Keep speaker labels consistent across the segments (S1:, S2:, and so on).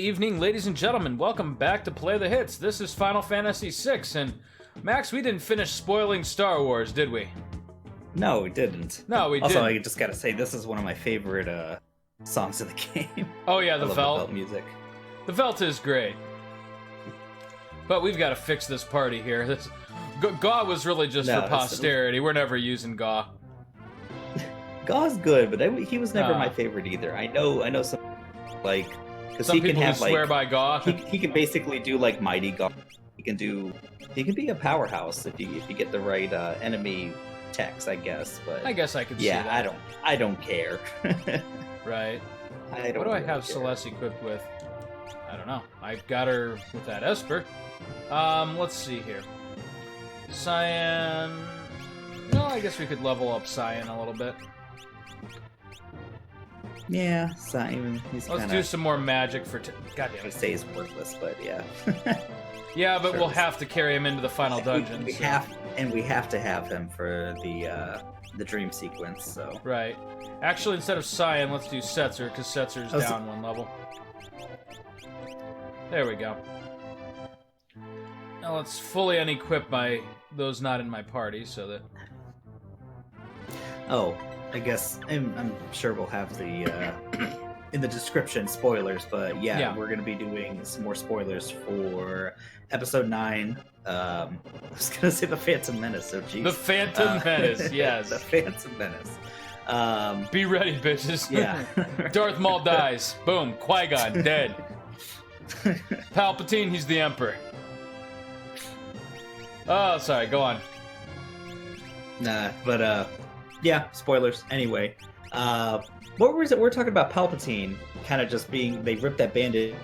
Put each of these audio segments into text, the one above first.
S1: evening, ladies and gentlemen. Welcome back to Play the Hits. This is Final Fantasy VI, and Max, we didn't finish spoiling Star Wars, did we?
S2: No, we didn't.
S1: No, we didn't.
S2: Also, I just gotta say, this is one of my favorite songs of the game.
S1: Oh yeah, the
S2: I love
S1: Velt.
S2: The Velt music.
S1: The Velt is great. But we've got to fix this party here. This Gaw was really just for posterity. We're never using Gaw.
S2: Gaw's good, but he was never my favorite either. I know some like because he can have
S1: swear by Gaw.
S2: He can basically do like Mighty Gaw. He can be a powerhouse if you get the right enemy techs, I guess. But
S1: I guess I could see that.
S2: I don't care.
S1: Right.
S2: What
S1: do I have Celeste equipped with? I don't know. I've got her with that Esper. Let's see here. Cyan. No, I guess we could level up Cyan a little bit.
S2: Yeah, Cyan.
S1: Let's do some more magic for. Goddamn.
S2: I would say he's worthless, but yeah.
S1: Yeah, but we'll have to carry him into the final dungeon.
S2: We have to have him for the dream sequence. So
S1: right. Actually, instead of Cyan, let's do Setzer because Setzer's down one level. There we go. Now let's fully unequip those not in my party, so that.
S2: Oh, I guess I'm sure we'll have the in the description spoilers, but yeah, we're gonna be doing some more spoilers for episode 9. I was gonna say the Phantom Menace. So geez.
S1: The Phantom Menace, yes.
S2: The Phantom Menace.
S1: Be ready, bitches.
S2: Yeah.
S1: Darth Maul dies. Boom. Qui-Gon dead. Palpatine, he's the Emperor. Oh, sorry. Go on.
S2: Nah, but yeah, spoilers. Anyway, what was it? We're talking about Palpatine, kind of just being. They ripped that bandit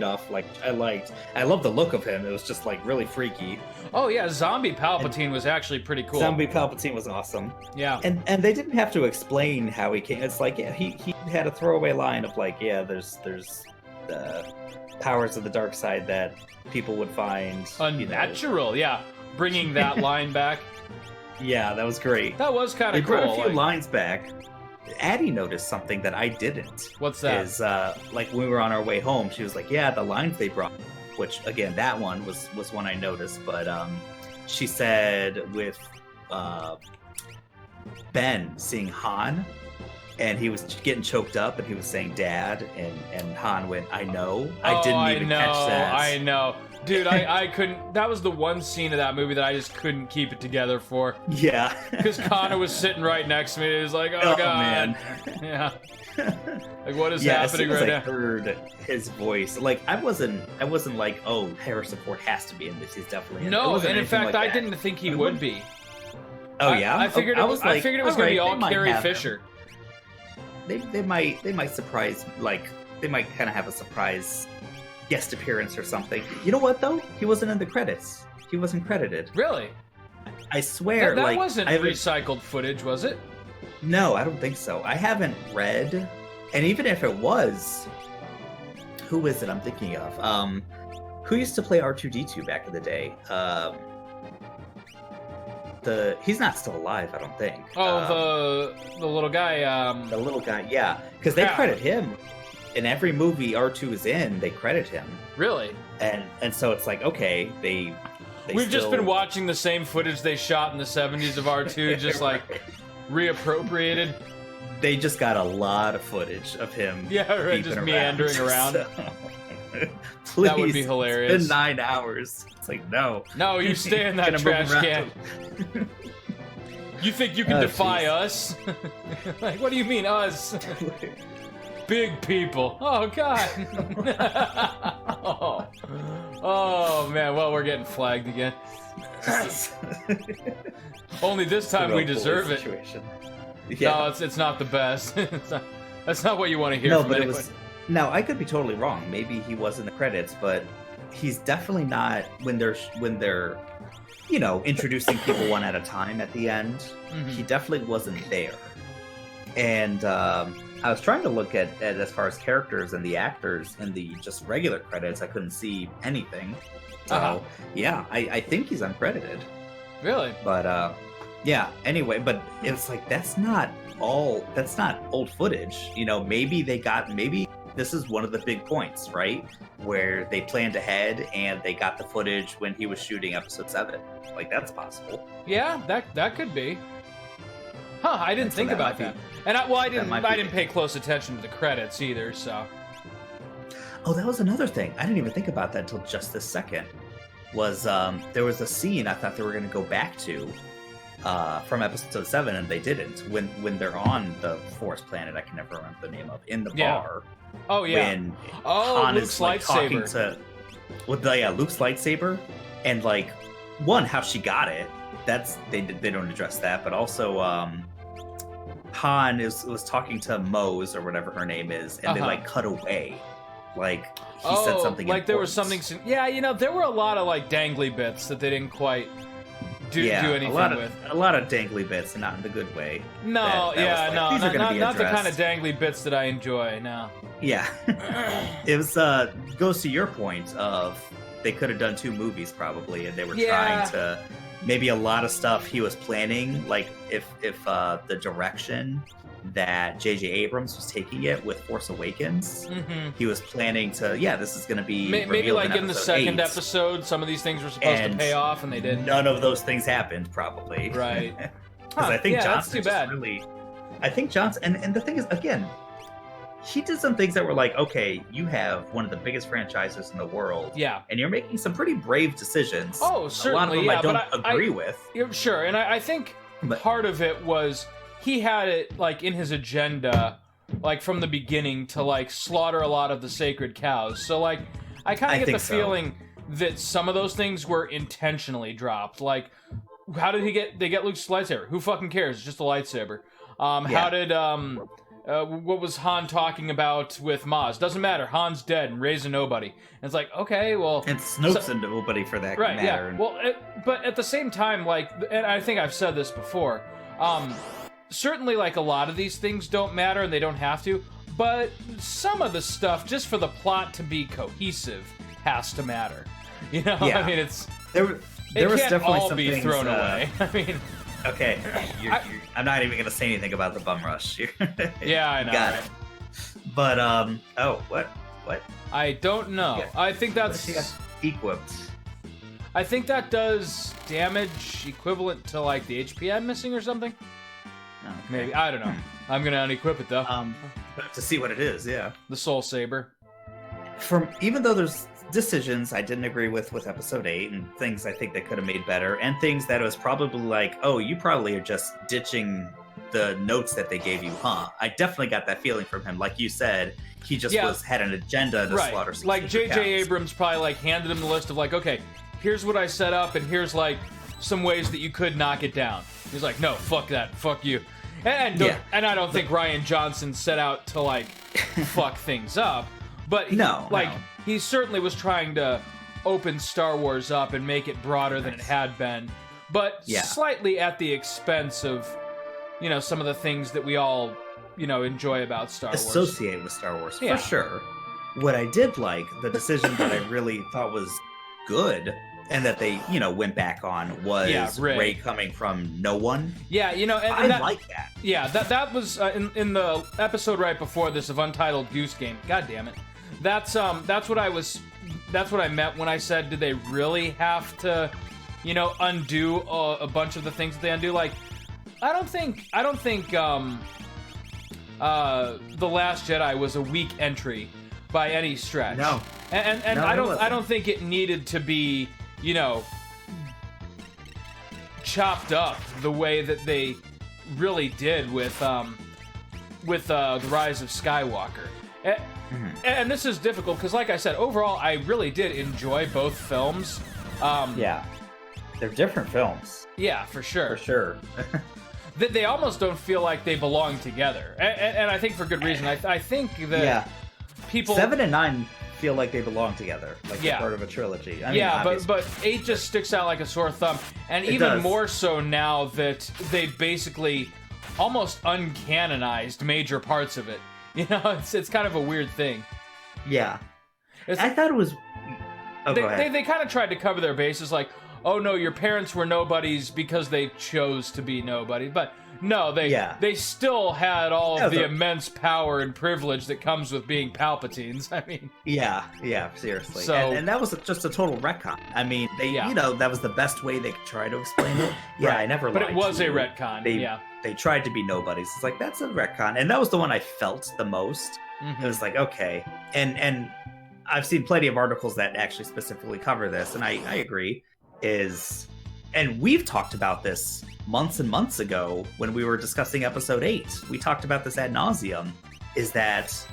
S2: off. Like I love the look of him. It was just like really freaky.
S1: Oh yeah, Zombie Palpatine was actually pretty cool.
S2: Zombie Palpatine was awesome.
S1: Yeah,
S2: and they didn't have to explain how he came. It's like he had a throwaway line of like there's powers of the dark side that people would find
S1: unnatural. Yeah, bringing that line back.
S2: Yeah, that was great.
S1: That was kind of cool.
S2: They brought a few lines back. Addie noticed something that I didn't.
S1: What's that?
S2: Is like when we were on our way home, she was like, "Yeah, the lines they brought," which again, that one was one I noticed. But she said with Ben seeing Han, and he was getting choked up, and he was saying "Dad," and Han went, "I know." I didn't even catch that.
S1: I know. Dude, I couldn't. That was the one scene of that movie that I just couldn't keep it together for.
S2: Yeah.
S1: Because Connor was sitting right next to me. He was like, oh God. Man. Yeah. Like, what is happening right now?
S2: I heard his voice. Like, I wasn't like, oh, Harrison Ford has to be in this. He's definitely in it.
S1: No, and in fact, I didn't think he would be.
S2: Oh, yeah?
S1: I figured it was going to be all Carrie Fisher.
S2: They might surprise, like, they might kind of have a surprise guest appearance or something. You know what though? He wasn't in the credits. He wasn't credited.
S1: Really?
S2: I swear.
S1: That wasn't recycled footage, was it?
S2: No, I don't think so. I haven't read, and even if it was, who is it I'm thinking of? Who used to play R2-D2 back in the day? He's not still alive, I don't think.
S1: Oh, the little guy.
S2: The little guy, yeah, because they credit him. In every movie R2 is in, they credit him.
S1: Really?
S2: And so it's like, okay,
S1: We've just been watching the same footage they shot in the 70s of R2, just like reappropriated.
S2: They just got a lot of footage of him.
S1: Yeah, right, just meandering around.
S2: So, please,
S1: that would be hilarious.
S2: It's been 9 hours. It's like, no.
S1: No, you stay in that trash can. You think you can defy us? Like, what do you mean, us? Big people. Oh, God. Oh, man. Well, we're getting flagged again. Only this time we deserve it. Yeah. No, it's not the best. That's not what you want to hear from anyone.
S2: Now, I could be totally wrong. Maybe he was in the credits, but he's definitely not when they're introducing people one at a time at the end. Mm-hmm. He definitely wasn't there. And I was trying to look at as far as characters and the actors in the just regular credits. I couldn't see anything. So, yeah, I think he's uncredited.
S1: Really?
S2: But, yeah, anyway, but it's like, that's not old footage. Maybe this is one of the big points, right? Where they planned ahead and they got the footage when he was shooting episode 7. Like, that's possible.
S1: Yeah, that could be. Huh, I didn't think about that. And I didn't pay close attention to the credits either, so.
S2: Oh, that was another thing. I didn't even think about that until just this second. Was there was a scene I thought they were going to go back to from episode 7, and they didn't. When they're on the forest planet, I can never remember the name of, in the bar.
S1: Oh yeah.
S2: When
S1: Han Luke's
S2: is like talking to Luke's lightsaber, and like how she got it. That's they don't address that, but also Han was talking to Mose or whatever her name is, and they like cut away. Like he said something
S1: like
S2: important.
S1: there was something. Yeah, there were a lot of like dangly bits that they didn't quite do anything with.
S2: A lot of dangly bits, and not in the good way.
S1: No, not the kind of dangly bits that I enjoy. No.
S2: Yeah, it was goes to your point of they could have done 2 movies probably, and they were trying to maybe a lot of stuff he was planning, like if the direction that J.J. Abrams was taking it with Force Awakens, he was planning to, this is going to be
S1: maybe like in the second
S2: 8.
S1: episode, some of these things were supposed to pay off, and they didn't.
S2: None of those things happened, probably.
S1: Right.
S2: Because I think Johnson
S1: that's too bad.
S2: I think Johnson, and the thing is, again, he did some things that were like, okay, you have one of the biggest franchises in the world.
S1: Yeah.
S2: And you're making some pretty brave decisions.
S1: Oh, certainly.
S2: A lot of them I don't agree with.
S1: Yeah, sure. And I think part of it was he had it like in his agenda, like from the beginning, to like slaughter a lot of the sacred cows. So like, I kind of get the feeling that some of those things were intentionally dropped. Like, how did they get Luke's lightsaber? Who fucking cares? It's just a lightsaber. How did what was Han talking about with Maz? Doesn't matter. Han's dead and Rey's a nobody. And it's like, okay, well,
S2: and Snoke's a nobody for that
S1: right,
S2: matter.
S1: Yeah. Well, but at the same time, like, and I think I've said this before. Certainly, like, a lot of these things don't matter and they don't have to. But some of the stuff, just for the plot to be cohesive, has to matter. You know, I mean,
S2: there was
S1: can't
S2: definitely
S1: all
S2: some
S1: be
S2: things,
S1: thrown away. I mean.
S2: Okay, I'm not even going to say anything about the bum rush.
S1: Yeah, I know.
S2: Got it. But, what?
S1: I don't know. I think that's...
S2: equipped.
S1: I think that does damage equivalent to, like, the HP I'm missing or something.
S2: Okay.
S1: Maybe. I don't know. I'm going to unequip it, though.
S2: To see what it is, yeah.
S1: The Soul Saber.
S2: Even though there's decisions I didn't agree with episode 8, and things I think they could have made better, and things that it was probably like, oh, you probably are just ditching the notes that they gave you, huh? I definitely got that feeling from him. Like you said, he just had an agenda to slaughter some
S1: like J.J.
S2: cows.
S1: Abrams probably like handed him the list of like, okay, here's what I set up, and here's like some ways that you could knock it down. He's like, no, fuck that, fuck you. And I don't think Rian Johnson set out to like fuck things up, but he certainly was trying to open Star Wars up and make it broader than it had been, but slightly at the expense of, some of the things that we all, enjoy about Star Wars.
S2: Associate with Star Wars, for sure. What I did like, the decision that I really thought was good, and that they, went back on, was Rey coming from no one.
S1: Yeah, and
S2: I like that.
S1: Yeah, that was in the episode right before this of Untitled Goose Game. God damn it. That's what I meant when I said, did they really have to, undo a bunch of the things that they undo? Like, I don't think The Last Jedi was a weak entry by any stretch.
S2: No.
S1: And
S2: no,
S1: I don't think it needed to be, chopped up the way that they really did with The Rise of Skywalker. And this is difficult because, like I said, overall, I really did enjoy both films.
S2: They're different films.
S1: Yeah, for sure.
S2: For sure.
S1: They almost don't feel like they belong together. And I think for good reason. I think that people...
S2: 7 and 9 feel like they belong together. Like they're part of a trilogy. I mean,
S1: but 8 just sticks out like a sore thumb. And even more so now that they basically almost uncanonized major parts of it. It's kind of a weird thing.
S2: Yeah. I thought it was...
S1: They kind of tried to cover their bases like, oh no, your parents were nobodies because they chose to be nobody. But No, they still had all of the immense power and privilege that comes with being Palpatines. I mean,
S2: yeah, seriously.
S1: So,
S2: and that was just a total retcon. I mean, that was the best way they could try to explain it. Yeah, right. I never.
S1: But it was a retcon.
S2: They tried to be nobodies. It's like, that's a retcon, and that was the one I felt the most. Mm-hmm. It was like, okay, and I've seen plenty of articles that actually specifically cover this, and I agree. And we've talked about this months and months ago when we were discussing episode 8. We talked about this ad nauseum. Is that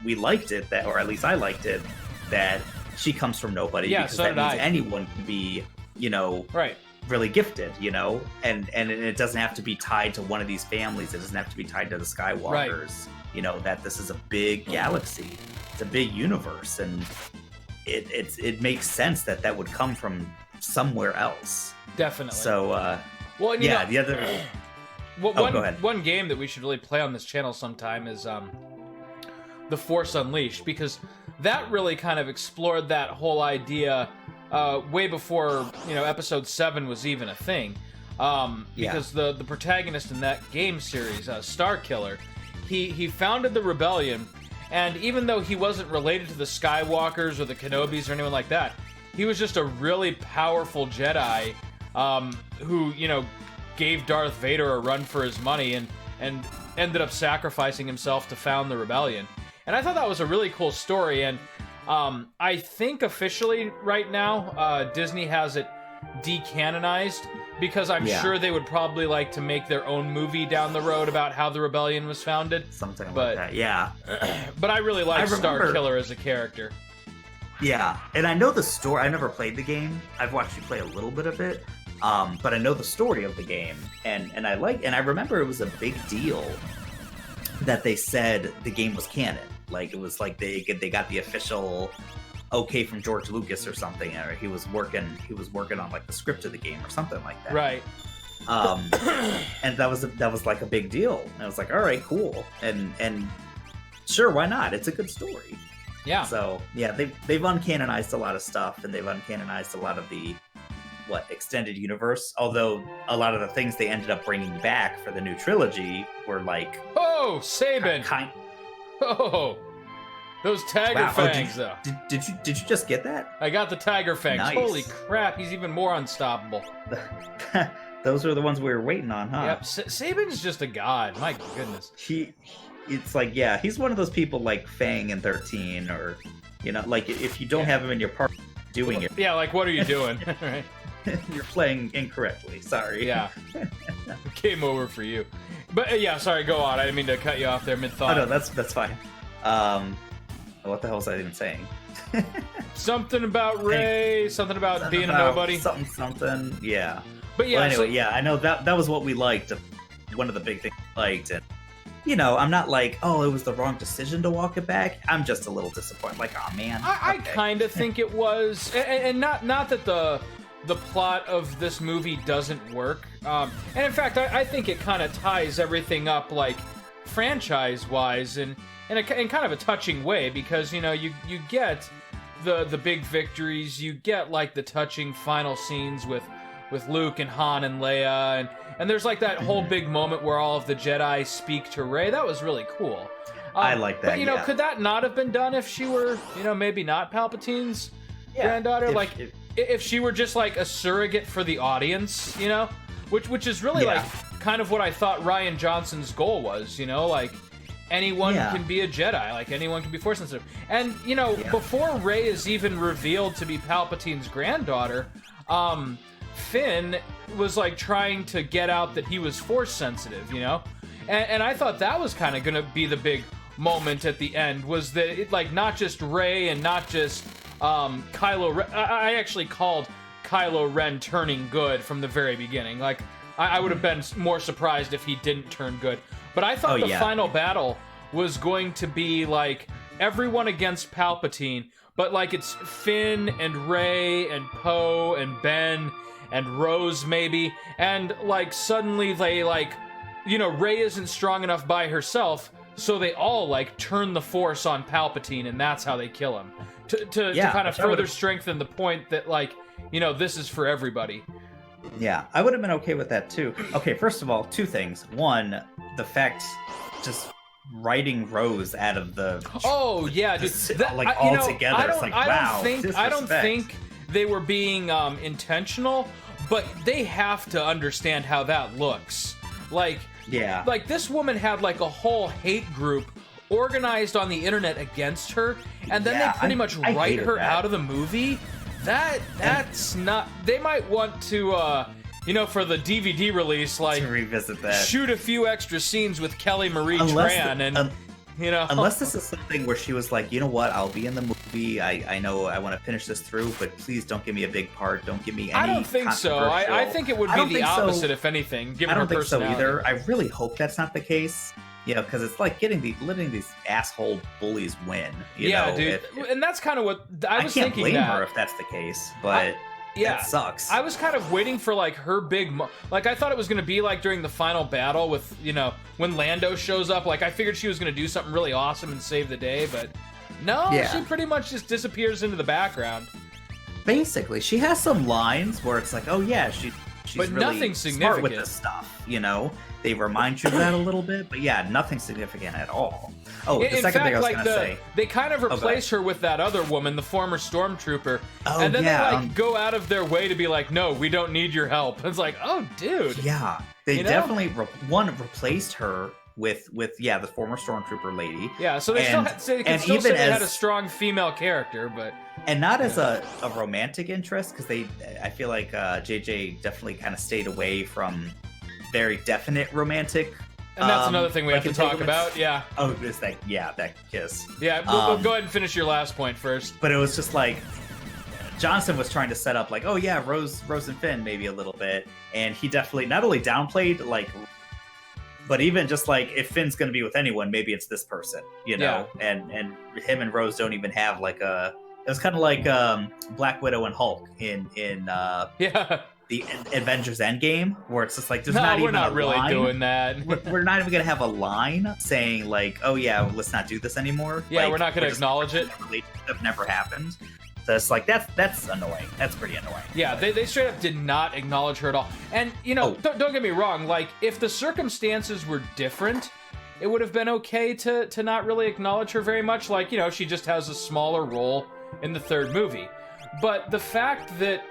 S2: we liked it, that, or at least I liked it, that she comes from nobody, because that means anyone can be,
S1: right,
S2: really gifted, and it doesn't have to be tied to one of these families. It doesn't have to be tied to the Skywalkers. Right. That this is a big galaxy, it's a big universe, and it makes sense that would come from somewhere else.
S1: Definitely.
S2: So,
S1: well,
S2: the other.
S1: Well,
S2: go ahead.
S1: One game that we should really play on this channel sometime is The Force Unleashed, because that really kind of explored that whole idea way before Episode 7 was even a thing. Because the protagonist in that game series, Starkiller, he founded the rebellion, and even though he wasn't related to the Skywalkers or the Kenobis or anyone like that, he was just a really powerful Jedi who, gave Darth Vader a run for his money and ended up sacrificing himself to found the rebellion. And I thought that was a really cool story, and I think officially right now Disney has it decanonized, because I'm sure they would probably like to make their own movie down the road about how the rebellion was founded.
S2: Something like that, yeah.
S1: But I really like Starkiller as a character.
S2: Yeah, and I know the story. I never played the game. I've watched you play a little bit of it. But I know the story of the game, and I remember it was a big deal that they said the game was canon. Like, it was like they got the official okay from George Lucas or something, or he was working on like the script of the game or something like that.
S1: Right.
S2: And that was like a big deal. And I was like, all right, cool, and sure, why not? It's a good story.
S1: Yeah.
S2: So they've uncanonized a lot of stuff, and they've uncanonized a lot of the extended universe, although a lot of the things they ended up bringing back for the new trilogy were like,
S1: oh, Sabin, oh, those tiger fangs.
S2: Did you just get that?
S1: I got the tiger fangs.
S2: Nice.
S1: Holy crap, he's even more unstoppable.
S2: Those are the ones we were waiting on, huh?
S1: Yep. Sabin's just a god. My goodness.
S2: It's like, he's one of those people like Fang in 13, or like if you don't have him in your party doing it.
S1: Yeah, like, what are you doing? Right.
S2: You're playing incorrectly. Sorry.
S1: Yeah. Game over for you. But sorry, go on. I didn't mean to cut you off there mid-thought.
S2: Oh, no, that's fine. What the hell was I even saying?
S1: Something about Rey, something about being a nobody.
S2: Something, yeah.
S1: But
S2: well, anyway, I know that was what we liked. One of the big things we liked, and I'm not like, oh, it was the wrong decision to walk it back. I'm just a little disappointed. Like, oh man.
S1: I kind of think it was, and not that the plot of this movie doesn't work. And in fact, I think it kind of ties everything up, like, franchise-wise, in kind of a touching way, because you get the big victories, you get like the touching final scenes with Luke and Han and Leia, and there's like that whole big moment where all of the Jedi speak to Rey. That was really cool.
S2: I like that.
S1: But could that not have been done if she were maybe not Palpatine's granddaughter? If she were just like a surrogate for the audience, which is really like kind of what I thought Rian Johnson's goal was, like anyone can be a Jedi, like anyone can be Force sensitive. And before Rey is even revealed to be Palpatine's granddaughter, Finn was like trying to get out that he was Force sensitive, and I thought that was kind of gonna be the big moment at the end, was that it, like, not just Rey and not just Kylo Ren. I actually called Kylo Ren turning good from the very beginning. Like, I would have been more surprised if he didn't turn good. But I thought the final battle was going to be, like, everyone against Palpatine, but, like, it's Finn and Rey and Poe and Ben and Rose, maybe, and, like, suddenly they, like, Rey isn't strong enough by herself, so they all, like, turn the Force on Palpatine, and that's how they kill him. To kind of further strengthen the point that, like, this is for everybody.
S2: Yeah, I would have been okay with that too. Okay, first of all, two things. One, the fact just writing Rose out of the
S1: dude,
S2: all together. It's like, wow,
S1: I don't think they were being intentional, but they have to understand how that looks. Like this woman had like a whole hate group organized on the internet against her, and then they pretty much write her out of the movie. That's not. They might want to, for the DVD release, like
S2: to revisit that,
S1: shoot a few extra scenes with Kelly Marie Tran,
S2: unless this is something where she was like, you know what, I'll be in the movie. I know I want to finish this through, but please don't give me a big part. Don't give me any.
S1: I don't think so. I think it would be the opposite, if anything. Given her personality.
S2: I don't think so either. I really hope that's not the case. Because it's like letting these asshole bullies win. You know,
S1: dude. And that's kind of what I was thinking.
S2: I can't blame her if that's the case, but it sucks.
S1: I was kind of waiting for like her big, I thought it was going to be like during the final battle with, when Lando shows up. Like I figured she was going to do something really awesome and save the day, but no, she pretty much just disappears into the background.
S2: Basically, she has some lines where it's like, oh yeah, she's
S1: but
S2: really
S1: nothing
S2: smart
S1: significant
S2: with this stuff, They remind you of that a little bit, but yeah, nothing significant at all. Oh, the second thing I was going to say.
S1: They kind of replace her with that other woman, the former stormtrooper, and then they go out of their way to be like, no, we don't need your help. It's like, oh, dude.
S2: Yeah, they definitely replaced her with the former stormtrooper lady.
S1: Yeah, so they say they had a strong female character, but
S2: and not as a romantic interest, because I feel like JJ definitely kind of stayed away from very definite romantic.
S1: And that's another thing we have to talk about. Yeah.
S2: Oh, is that kiss?
S1: Yeah. We'll go ahead and finish your last point first.
S2: But it was just like Johnson was trying to set up like, oh yeah, Rose and Finn maybe a little bit, and he definitely not only downplayed like. But even just like if Finn's going to be with anyone, maybe it's this person, and him and Rose don't even have like a. It was kind of like Black Widow and Hulk in the Avengers Endgame, where it's just like there's not even a
S1: really
S2: line.
S1: Doing that.
S2: We're not even gonna have a line saying like, oh yeah, let's not do this anymore.
S1: Yeah,
S2: like,
S1: we're not gonna acknowledge it.
S2: Relationship never happened. So it's like that's annoying. That's pretty annoying.
S1: Yeah, they straight up did not acknowledge her at all. And don't get me wrong. Like if the circumstances were different, it would have been okay to not really acknowledge her very much. Like she just has a smaller role in the third movie. But the fact that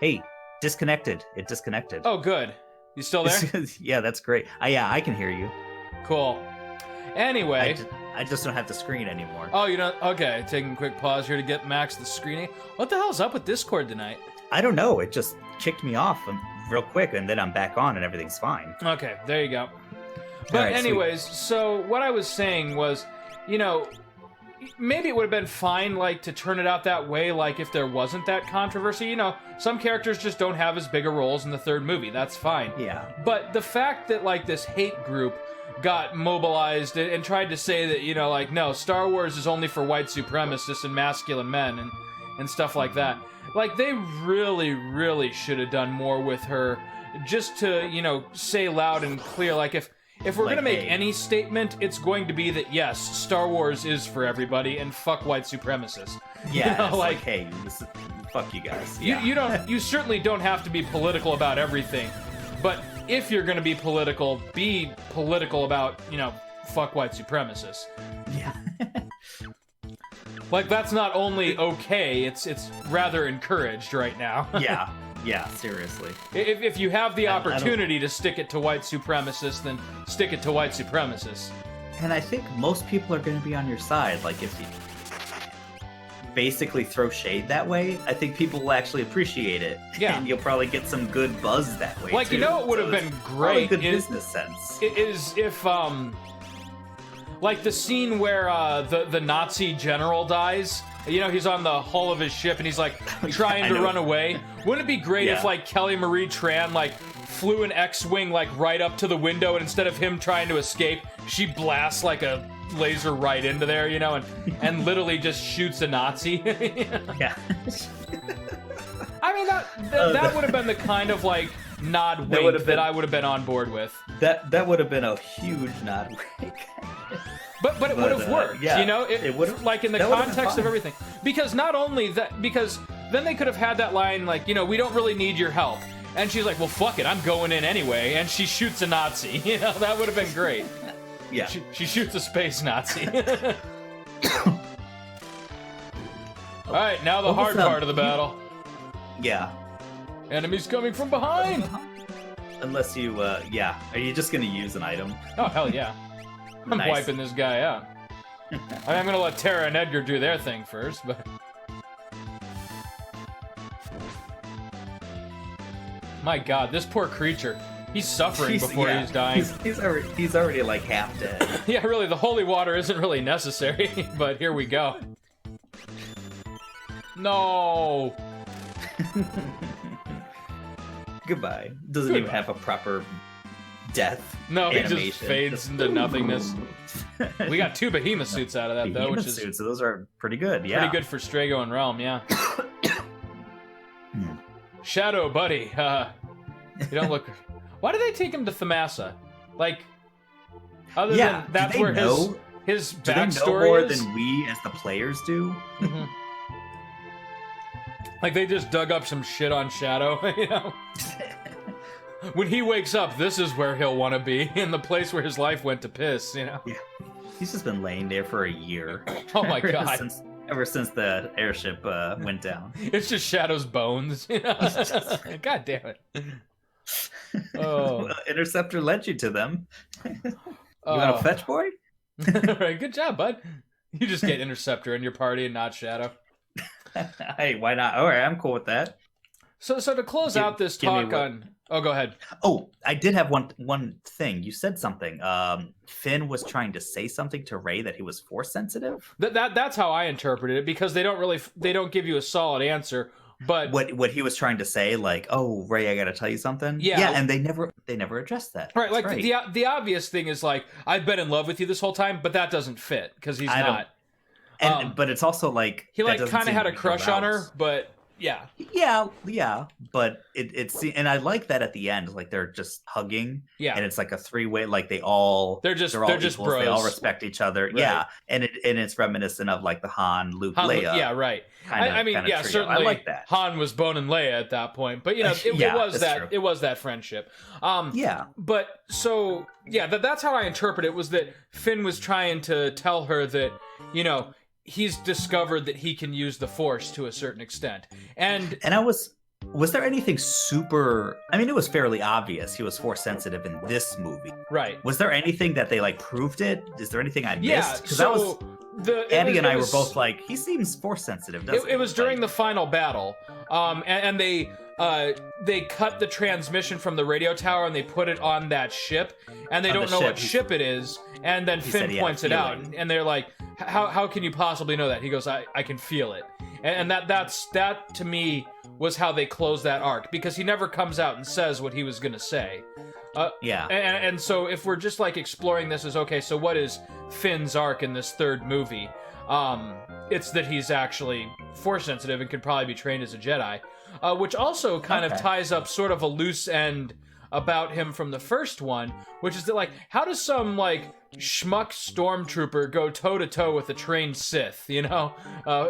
S2: hey, disconnected. It disconnected.
S1: Oh, good. You still there?
S2: Yeah, that's great. I can hear you.
S1: Cool. Anyway.
S2: I just don't have the screen anymore.
S1: Oh, you don't? Okay, taking a quick pause here to get Max the screening. What the hell's up with Discord tonight?
S2: I don't know. It just kicked me off real quick, and then I'm back on, and everything's fine.
S1: Okay, there you go. But anyways, so what I was saying was, maybe it would have been fine, like, to turn it out that way, like, if there wasn't that controversy. Some characters just don't have as big a roles in the third movie. That's fine.
S2: Yeah.
S1: But the fact that, like, this hate group got mobilized and tried to say that, no, Star Wars is only for white supremacists and masculine men and stuff like that. Like, they really, really should have done more with her just to, say loud and clear, like, if we're going to make any statement, it's going to be that, yes, Star Wars is for everybody and fuck white supremacists.
S2: Yeah, hey, fuck you guys. Yeah.
S1: You certainly don't have to be political about everything, but if you're going to be political about, fuck white supremacists.
S2: Yeah.
S1: Like, that's not only okay, it's rather encouraged right now.
S2: Yeah, seriously.
S1: If you have the opportunity to stick it to white supremacists, then stick it to white supremacists.
S2: And I think most people are going to be on your side. Like, if you basically throw shade that way, I think people will actually appreciate it.
S1: Yeah.
S2: And you'll probably get some good buzz that way,
S1: like,
S2: too.
S1: It would have been great.
S2: Good business sense.
S1: Is if, like the scene where the Nazi general dies, he's on the hull of his ship and he's like trying to run away. Wouldn't it be great if like Kelly Marie Tran like flew an X-wing like right up to the window, and instead of him trying to escape, she blasts like a laser right into there, and literally just shoots a Nazi.
S2: Yeah.
S1: I mean that would have been the kind of like nod wink that I would have been on board with.
S2: That would have been a huge nod wink.
S1: But it would have worked, it would have, like, in the context of everything. Because not only that, because then they could have had that line like, we don't really need your help. And she's like, well, fuck it, I'm going in anyway. And she shoots a Nazi. You know, that would have been great.
S2: Yeah.
S1: She shoots a space Nazi. All right, now the hard part of the battle.
S2: Yeah.
S1: Enemies coming from behind.
S2: Unless you, yeah. Are you just gonna use an item?
S1: Oh, hell yeah. I'm wiping this guy out. I'm gonna let Tara and Edgar do their thing first, but... My god, this poor creature. He's suffering before he's dying.
S2: He's already like half dead.
S1: Yeah, really, the holy water isn't really necessary, but here we go. No!
S2: Goodbye. Doesn't even have a proper death.
S1: No,
S2: animation.
S1: He just fades into nothingness. We got 2 behemoth suits out of that, though, which is
S2: suits, so those are pretty good. Yeah,
S1: pretty good for Strago and Realm. Yeah. Shadow, buddy. You don't look. Why did they take him to Thamasa? Like, other than that's where his backstory
S2: do they know more
S1: is?
S2: than we as the players do?
S1: Mm-hmm. Like they just dug up some shit on Shadow, you know. When he wakes up, this is where he'll want to be, in the place where his life went to piss, you know? Yeah.
S2: He's just been laying there for a year.
S1: Oh my god.
S2: Ever since the airship went down.
S1: It's just Shadow's bones, you know? God damn it. Oh.
S2: Well, Interceptor led you to them. You want a fetch boy?
S1: Right, good job, bud. You just get Interceptor in your party and not Shadow.
S2: Hey, why not? All right, I'm cool with that.
S1: So to close out this talk on... Oh, go ahead.
S2: Oh, I did have one thing. You said something. Finn was trying to say something to Rey that he was force sensitive.
S1: That's how I interpreted it, because they don't give you a solid answer. But
S2: what he was trying to say, like, oh, Rey, I gotta tell you something. Yeah, and they never addressed that.
S1: Right, like the obvious thing is like, I've been in love with you this whole time, but that doesn't fit because he's not.
S2: And but it's also like
S1: he like kind of had a crush on her, but. Yeah,
S2: but it's and I like that at the end, like they're just hugging, and it's like a 3-way, like they're just equals,
S1: bros.
S2: They all respect each other, right. And it's reminiscent of like the Han, Luke, Leia,
S1: right.
S2: Trio.
S1: Certainly,
S2: I like that.
S1: Han was boning Leia at that point, but you know, it was that friendship. But so that's how I interpret it. Was that Finn was trying to tell her that, you know, he's discovered that he can use the Force to a certain extent. And
S2: was there anything super... I mean, it was fairly obvious he was Force sensitive in this movie.
S1: Right.
S2: Was there anything that they, like, proved it? Is there anything I missed? Because Andy and I were both like, he seems Force sensitive, doesn't he?
S1: It was during the final battle. And they cut the transmission from the radio tower and they put it on that ship. And they don't know what ship it is. And then Finn points it out. And they're like, how can you possibly know that? He goes, I can feel it. And that to me was how they closed that arc, because he never comes out and says what he was going to say. And so if we're just like exploring this as, okay, so what is Finn's arc in this third movie? It's that he's actually Force sensitive and could probably be trained as a Jedi, which also kind of ties up sort of a loose end about him from the first one, which is that, like, how does some like schmuck stormtrooper go toe-to-toe with a trained Sith, you know?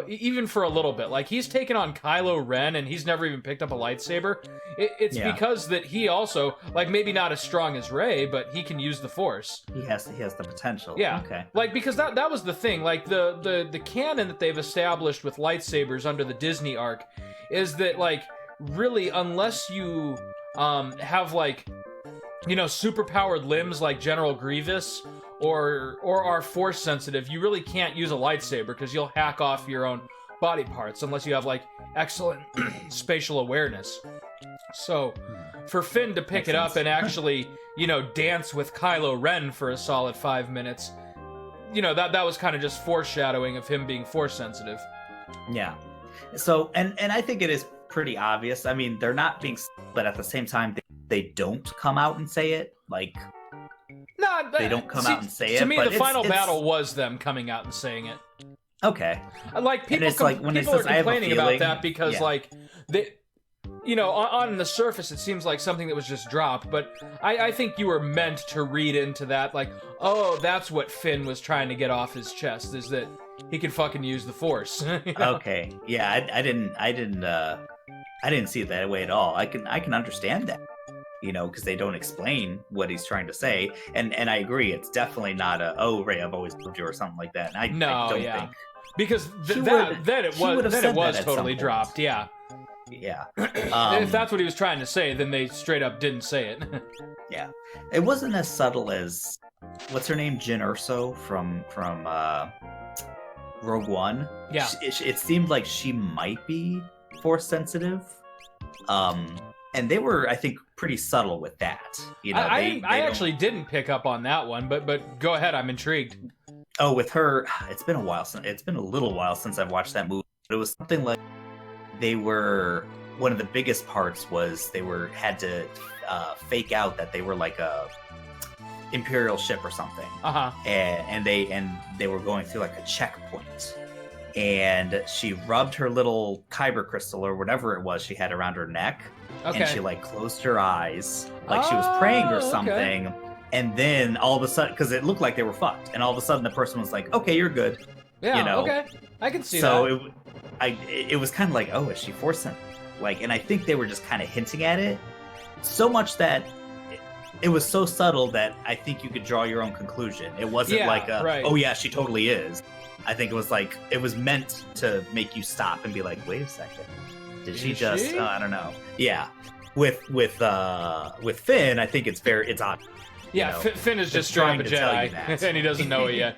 S1: Even for a little bit. Like, he's taken on Kylo Ren and he's never even picked up a lightsaber. It's because that he also, like, maybe not as strong as Rey, but he can use the Force.
S2: He has the potential.
S1: Yeah.
S2: Okay.
S1: Like, because that was the thing. Like, the canon that they've established with lightsabers under the Disney arc is that, like, really, unless you have, like, you know, superpowered limbs like General Grievous, or are Force sensitive, you really can't use a lightsaber because you'll hack off your own body parts unless you have, like, excellent spatial awareness. So for Finn to pick it up and actually, you know, dance with Kylo Ren for a solid 5 minutes, you know, that was kind of just foreshadowing of him being Force sensitive.
S2: Yeah. So, and I think it is pretty obvious. I mean, they're not being, but at the same time, they don't come out and say it. Like, they don't come out and say it.
S1: To me, the final battle was them coming out and saying it.
S2: Okay.
S1: Like, people are complaining about that because, like, they, you know, on the surface, it seems like something that was just dropped, but I think you were meant to read into that, like, oh, that's what Finn was trying to get off his chest, is that he can fucking use the Force. You know?
S2: Okay. Yeah, I didn't I didn't see it that way at all. I can understand that, because they don't explain what he's trying to say, and I agree. It's definitely not Ray, I've always loved you or something like that. And I don't think
S1: because then it was totally dropped. Yeah.
S2: Yeah.
S1: If that's what he was trying to say, then they straight up didn't say it.
S2: Yeah. It wasn't as subtle as what's her name, Jyn Erso from Rogue One.
S1: Yeah.
S2: It seemed like she might be Force sensitive. And they were, I think, pretty subtle with that.
S1: I actually didn't pick up on that one, but go ahead, I'm intrigued.
S2: Oh, with her, it's been a little while since I've watched that movie. It was something like one of the biggest parts was they had to fake out that they were like a Imperial ship or something. And they were going through like a checkpoint. And she rubbed her little kyber crystal or whatever it was she had around her neck. Okay. And she like closed her eyes like she was praying or something. Okay. And then all of a sudden, because it looked like they were fucked, and all of a sudden the person was like, "Okay, you're good."
S1: Yeah. Okay. I can see that.
S2: So it was kind of like, "Oh, is she Force sensitive?" Like, and I think they were just kind of hinting at it so much that it was so subtle that I think you could draw your own conclusion. It wasn't
S1: right.
S2: "Oh yeah, she totally is." I think it was like it was meant to make you stop and be like, "Wait a second, did she just?" I don't know. Yeah, with Finn, I think it's obvious.
S1: Yeah, Finn is just straight up a Jedi, and he doesn't know it yet.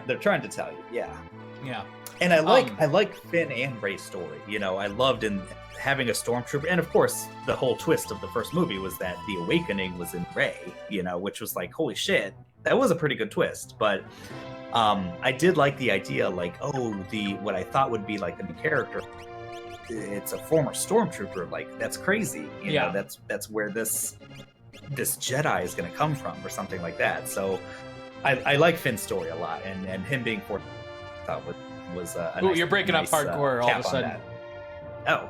S2: They're trying to tell you, yeah.
S1: Yeah.
S2: And I like Finn and Rey's story. I loved in having a stormtrooper, and of course, the whole twist of the first movie was that the awakening was in Rey. Which was like, holy shit, that was a pretty good twist. But I did like the idea, like, what I thought would be like the new character. It's a former stormtrooper. Like, that's crazy. That's where this Jedi is going to come from, or something like that. So I like Finn's story a lot, and him being Force was a nice,
S1: you're breaking up hardcore all of a sudden.
S2: Oh,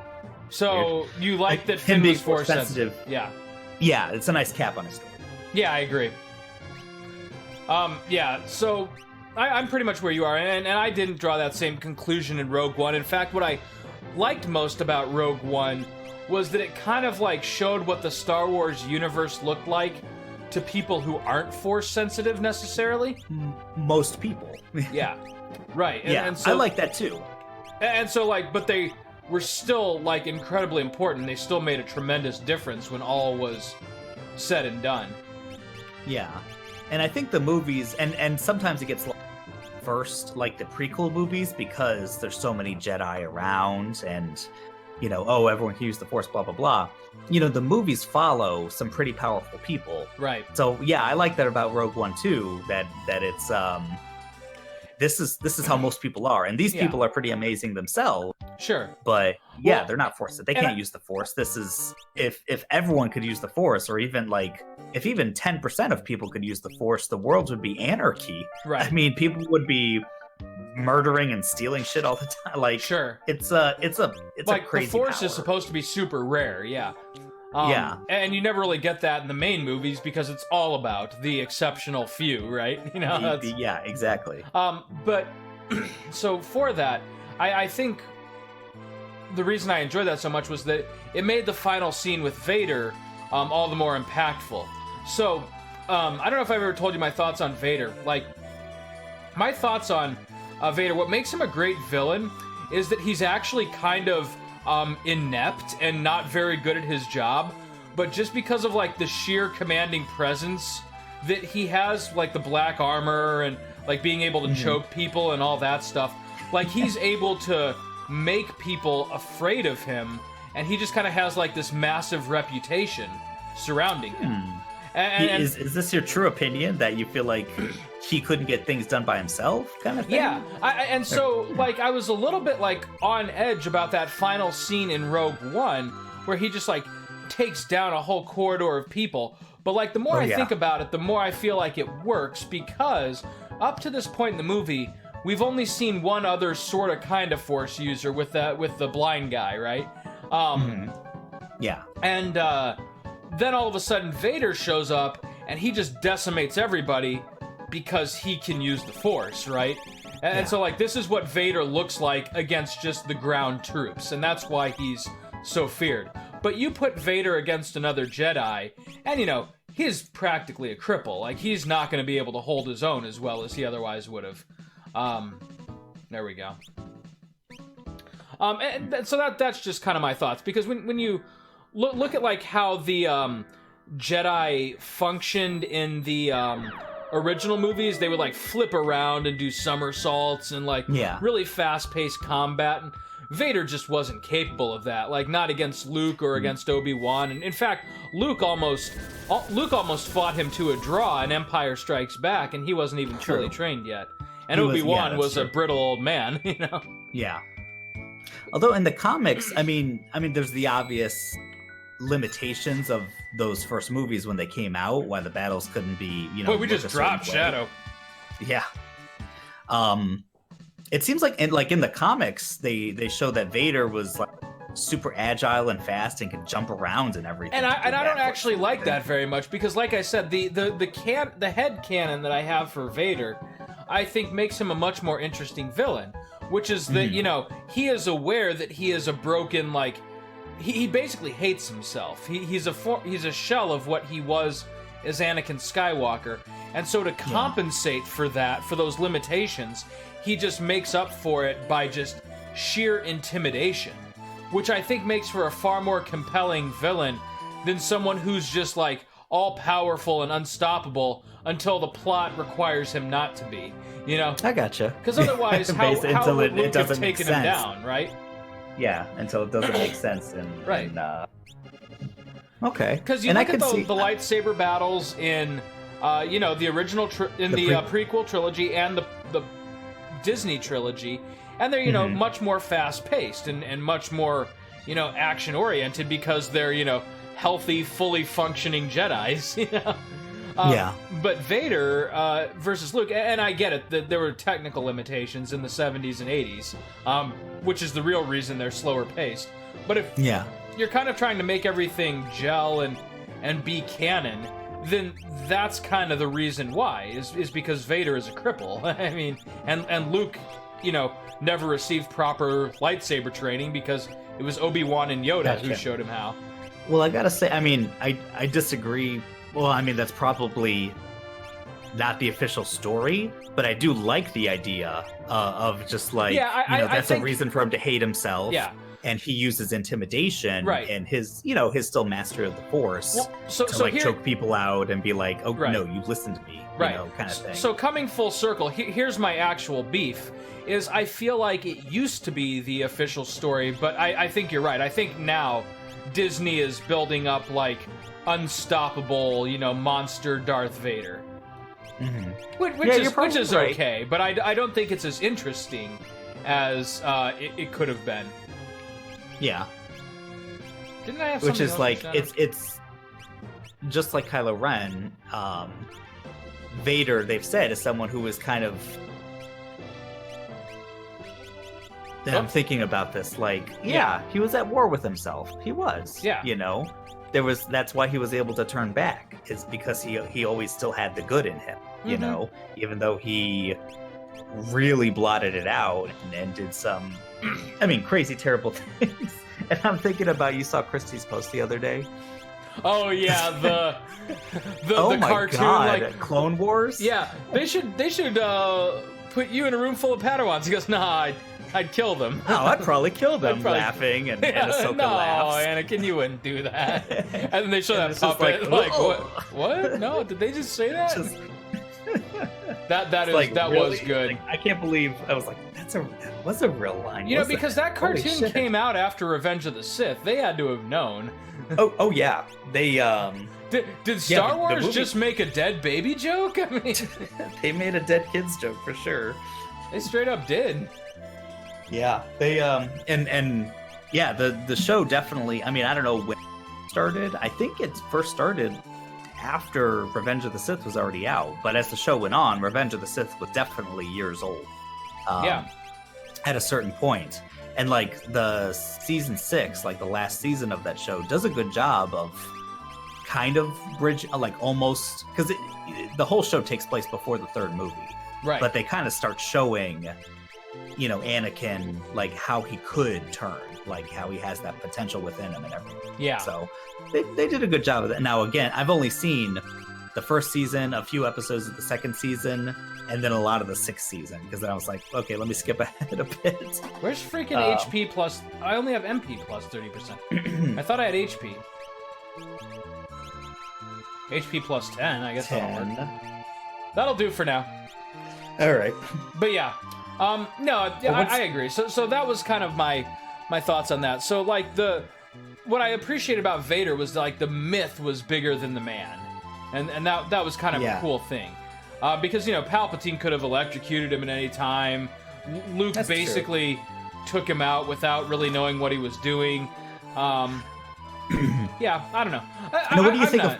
S1: so
S2: weird.
S1: You like that Finn was Force sensitive?
S2: Yeah, it's a nice cap on his story.
S1: Yeah, I agree. So I'm pretty much where you are, and I didn't draw that same conclusion in Rogue One. In fact, what I liked most about Rogue One was that it kind of like showed what the Star Wars universe looked like to people who aren't Force sensitive necessarily.
S2: Most people.
S1: Yeah. Right.
S2: And so, I like that too.
S1: And so but they were still like incredibly important. They still made a tremendous difference when all was said and done.
S2: Yeah. And I think the movies, and sometimes it gets first, like the prequel movies, because there's so many Jedi around, and everyone can use the Force, blah, blah, blah. The movies follow some pretty powerful people.
S1: Right.
S2: So, yeah, I like that about Rogue One, too, that it's, this is how most people are. And these people are pretty amazing themselves.
S1: Sure.
S2: But, they're not Force. They can't use the Force. This is, if everyone could use the Force, or even, if even 10% of people could use the Force, the world would be anarchy.
S1: Right.
S2: I mean, people would be murdering and stealing shit all the time.
S1: Sure,
S2: it's a crazy
S1: the Force
S2: power.
S1: is supposed to be super rare. Yeah. And you never really get that in the main movies because it's all about the exceptional few, right?
S2: Yeah, exactly.
S1: But so for that, I think the reason I enjoyed that so much was that it made the final scene with Vader all the more impactful. So I don't know if I've ever told you my thoughts on Vader. My thoughts on Vader, what makes him a great villain is that he's actually kind of inept and not very good at his job, but just because of the sheer commanding presence that he has, the black armor and being able to choke people and all that stuff, he's able to make people afraid of him, and he just kind of has this massive reputation surrounding him. And
S2: is this your true opinion, that you feel like he couldn't get things done by himself, kind of thing?
S1: Yeah, and so I was a little bit on edge about that final scene in Rogue One, where he just takes down a whole corridor of people. But the more I think about it, the more I feel like it works, because up to this point in the movie, we've only seen one other sort of kind of Force user with the blind guy, right?
S2: Yeah.
S1: And then all of a sudden Vader shows up and he just decimates everybody because he can use the Force, right? And so this is what Vader looks like against just the ground troops, and that's why he's so feared. But you put Vader against another Jedi, and, you know, he's practically a cripple. Like, he's not going to be able to hold his own as well as he otherwise would have. There we go. And so that's just kind of my thoughts, because when you look at, like, how the Jedi functioned in the original movies, they would, like, flip around and do somersaults and, like, really fast-paced combat, and Vader just wasn't capable of that. Like, not against Luke or against Obi-Wan. And in fact, Luke almost fought him to a draw in Empire Strikes Back, and he wasn't even fully trained yet. And Obi-Wan was a brittle old man, you know?
S2: Yeah. Although in the comics, I mean, there's the obvious limitations of those first movies when they came out, why the battles couldn't be, you know.
S1: Boy, we just dropped Shadow.
S2: Yeah. It seems like in the comics, they show that Vader was like super agile and fast and could jump around and everything.
S1: And I don't actually like that very much, because, like I said, the head canon that I have for Vader, I think makes him a much more interesting villain, which is that, you know, he is aware that he is a broken, like, he basically hates himself. He's a shell of what he was as Anakin Skywalker, and so to compensate for that, for those limitations, he just makes up for it by just sheer intimidation, which I think makes for a far more compelling villain than someone who's just, like, all-powerful and unstoppable until the plot requires him not to be, you know?
S2: I gotcha.
S1: Because otherwise, how would Luke have taken him down, right?
S2: Yeah, until it doesn't make sense.
S1: Right.
S2: Okay.
S1: Because you look at the lightsaber battles in, you know, the original, prequel trilogy and the Disney trilogy, and they're, you know, much more fast-paced and much more, you know, action-oriented, because they're, you know, healthy, fully functioning Jedis, you know? But Vader versus Luke, and I get it, that there were technical limitations in the 70s and 80s, which is the real reason they're slower paced. But if you're kind of trying to make everything gel and be canon, then that's kind of the reason why, is because Vader is a cripple. I mean, and Luke, you know, never received proper lightsaber training because it was Obi-Wan and Yoda who showed him how.
S2: Well, I gotta say, I mean, I disagree. Well, I mean, that's probably not the official story, but I do like the idea of just like, that's a reason for him to hate himself.
S1: Yeah.
S2: And he uses intimidation and his, you know, his still mastery of the Force to choke people out and be like, oh, no, you listen to me, you know, kind of thing.
S1: So coming full circle, here's my actual beef, is I feel like it used to be the official story, but I think you're right. I think now Disney is building up, like, unstoppable, you know, monster Darth Vader. Which is okay, but I don't think it's as interesting as it could have been.
S2: Yeah.
S1: Didn't I have
S2: Which is
S1: else
S2: like, it's just like Kylo Ren, Vader, they've said, is someone who is kind of... I'm thinking about this, like, he was at war with himself. He was. Yeah. You know? That's why he was able to turn back, is because he always still had the good in him, you know? Even though he really blotted it out and did some, I mean, crazy, terrible things. And I'm thinking about, you saw Christie's post the other day?
S1: Oh yeah, the
S2: oh my
S1: cartoon,
S2: God.
S1: like
S2: Clone Wars?
S1: Yeah, they should put you in a room full of Padawans. He goes, nah, I'd kill them.
S2: Oh, I'd probably kill them, laughing, and Ahsoka laughs.
S1: No, Anakin, you wouldn't do that. And then they show that puppet, like what? No, did they just say that? That was good.
S2: Like, I can't believe, I was like, that was a real line.
S1: You know, because that cartoon came out after Revenge of the Sith. They had to have known.
S2: Oh yeah. They
S1: Did Star Wars just make a dead baby joke? I mean,
S2: they made a dead kids joke for sure.
S1: They straight up did.
S2: Yeah, they the show definitely. I mean, I don't know when it started. I think it first started after Revenge of the Sith was already out. But as the show went on, Revenge of the Sith was definitely years old. At a certain point. And like the season 6, like the last season of that show, does a good job of kind of bridge, like almost, because the whole show takes place before the third movie.
S1: Right.
S2: But they kind of start showing Anakin, like how he could turn, like how he has that potential within him and everything.
S1: Yeah.
S2: So they did a good job of that. Now, again, I've only seen the first season, a few episodes of the second season, and then a lot of the sixth season, because then I was like, okay, let me skip ahead a bit.
S1: Where's freaking HP plus? I only have MP plus 30%. I thought I had HP. HP plus 10, I guess
S2: 10.
S1: That'll do for now.
S2: All right.
S1: But yeah, no, I agree. So that was kind of my thoughts on that. So like what I appreciated about Vader was like the myth was bigger than the man, and that was kind of a cool thing, because Palpatine could have electrocuted him at any time. Luke
S2: That's
S1: basically took him out without really knowing what he was doing. Yeah, I don't know.
S2: Now, what do you think of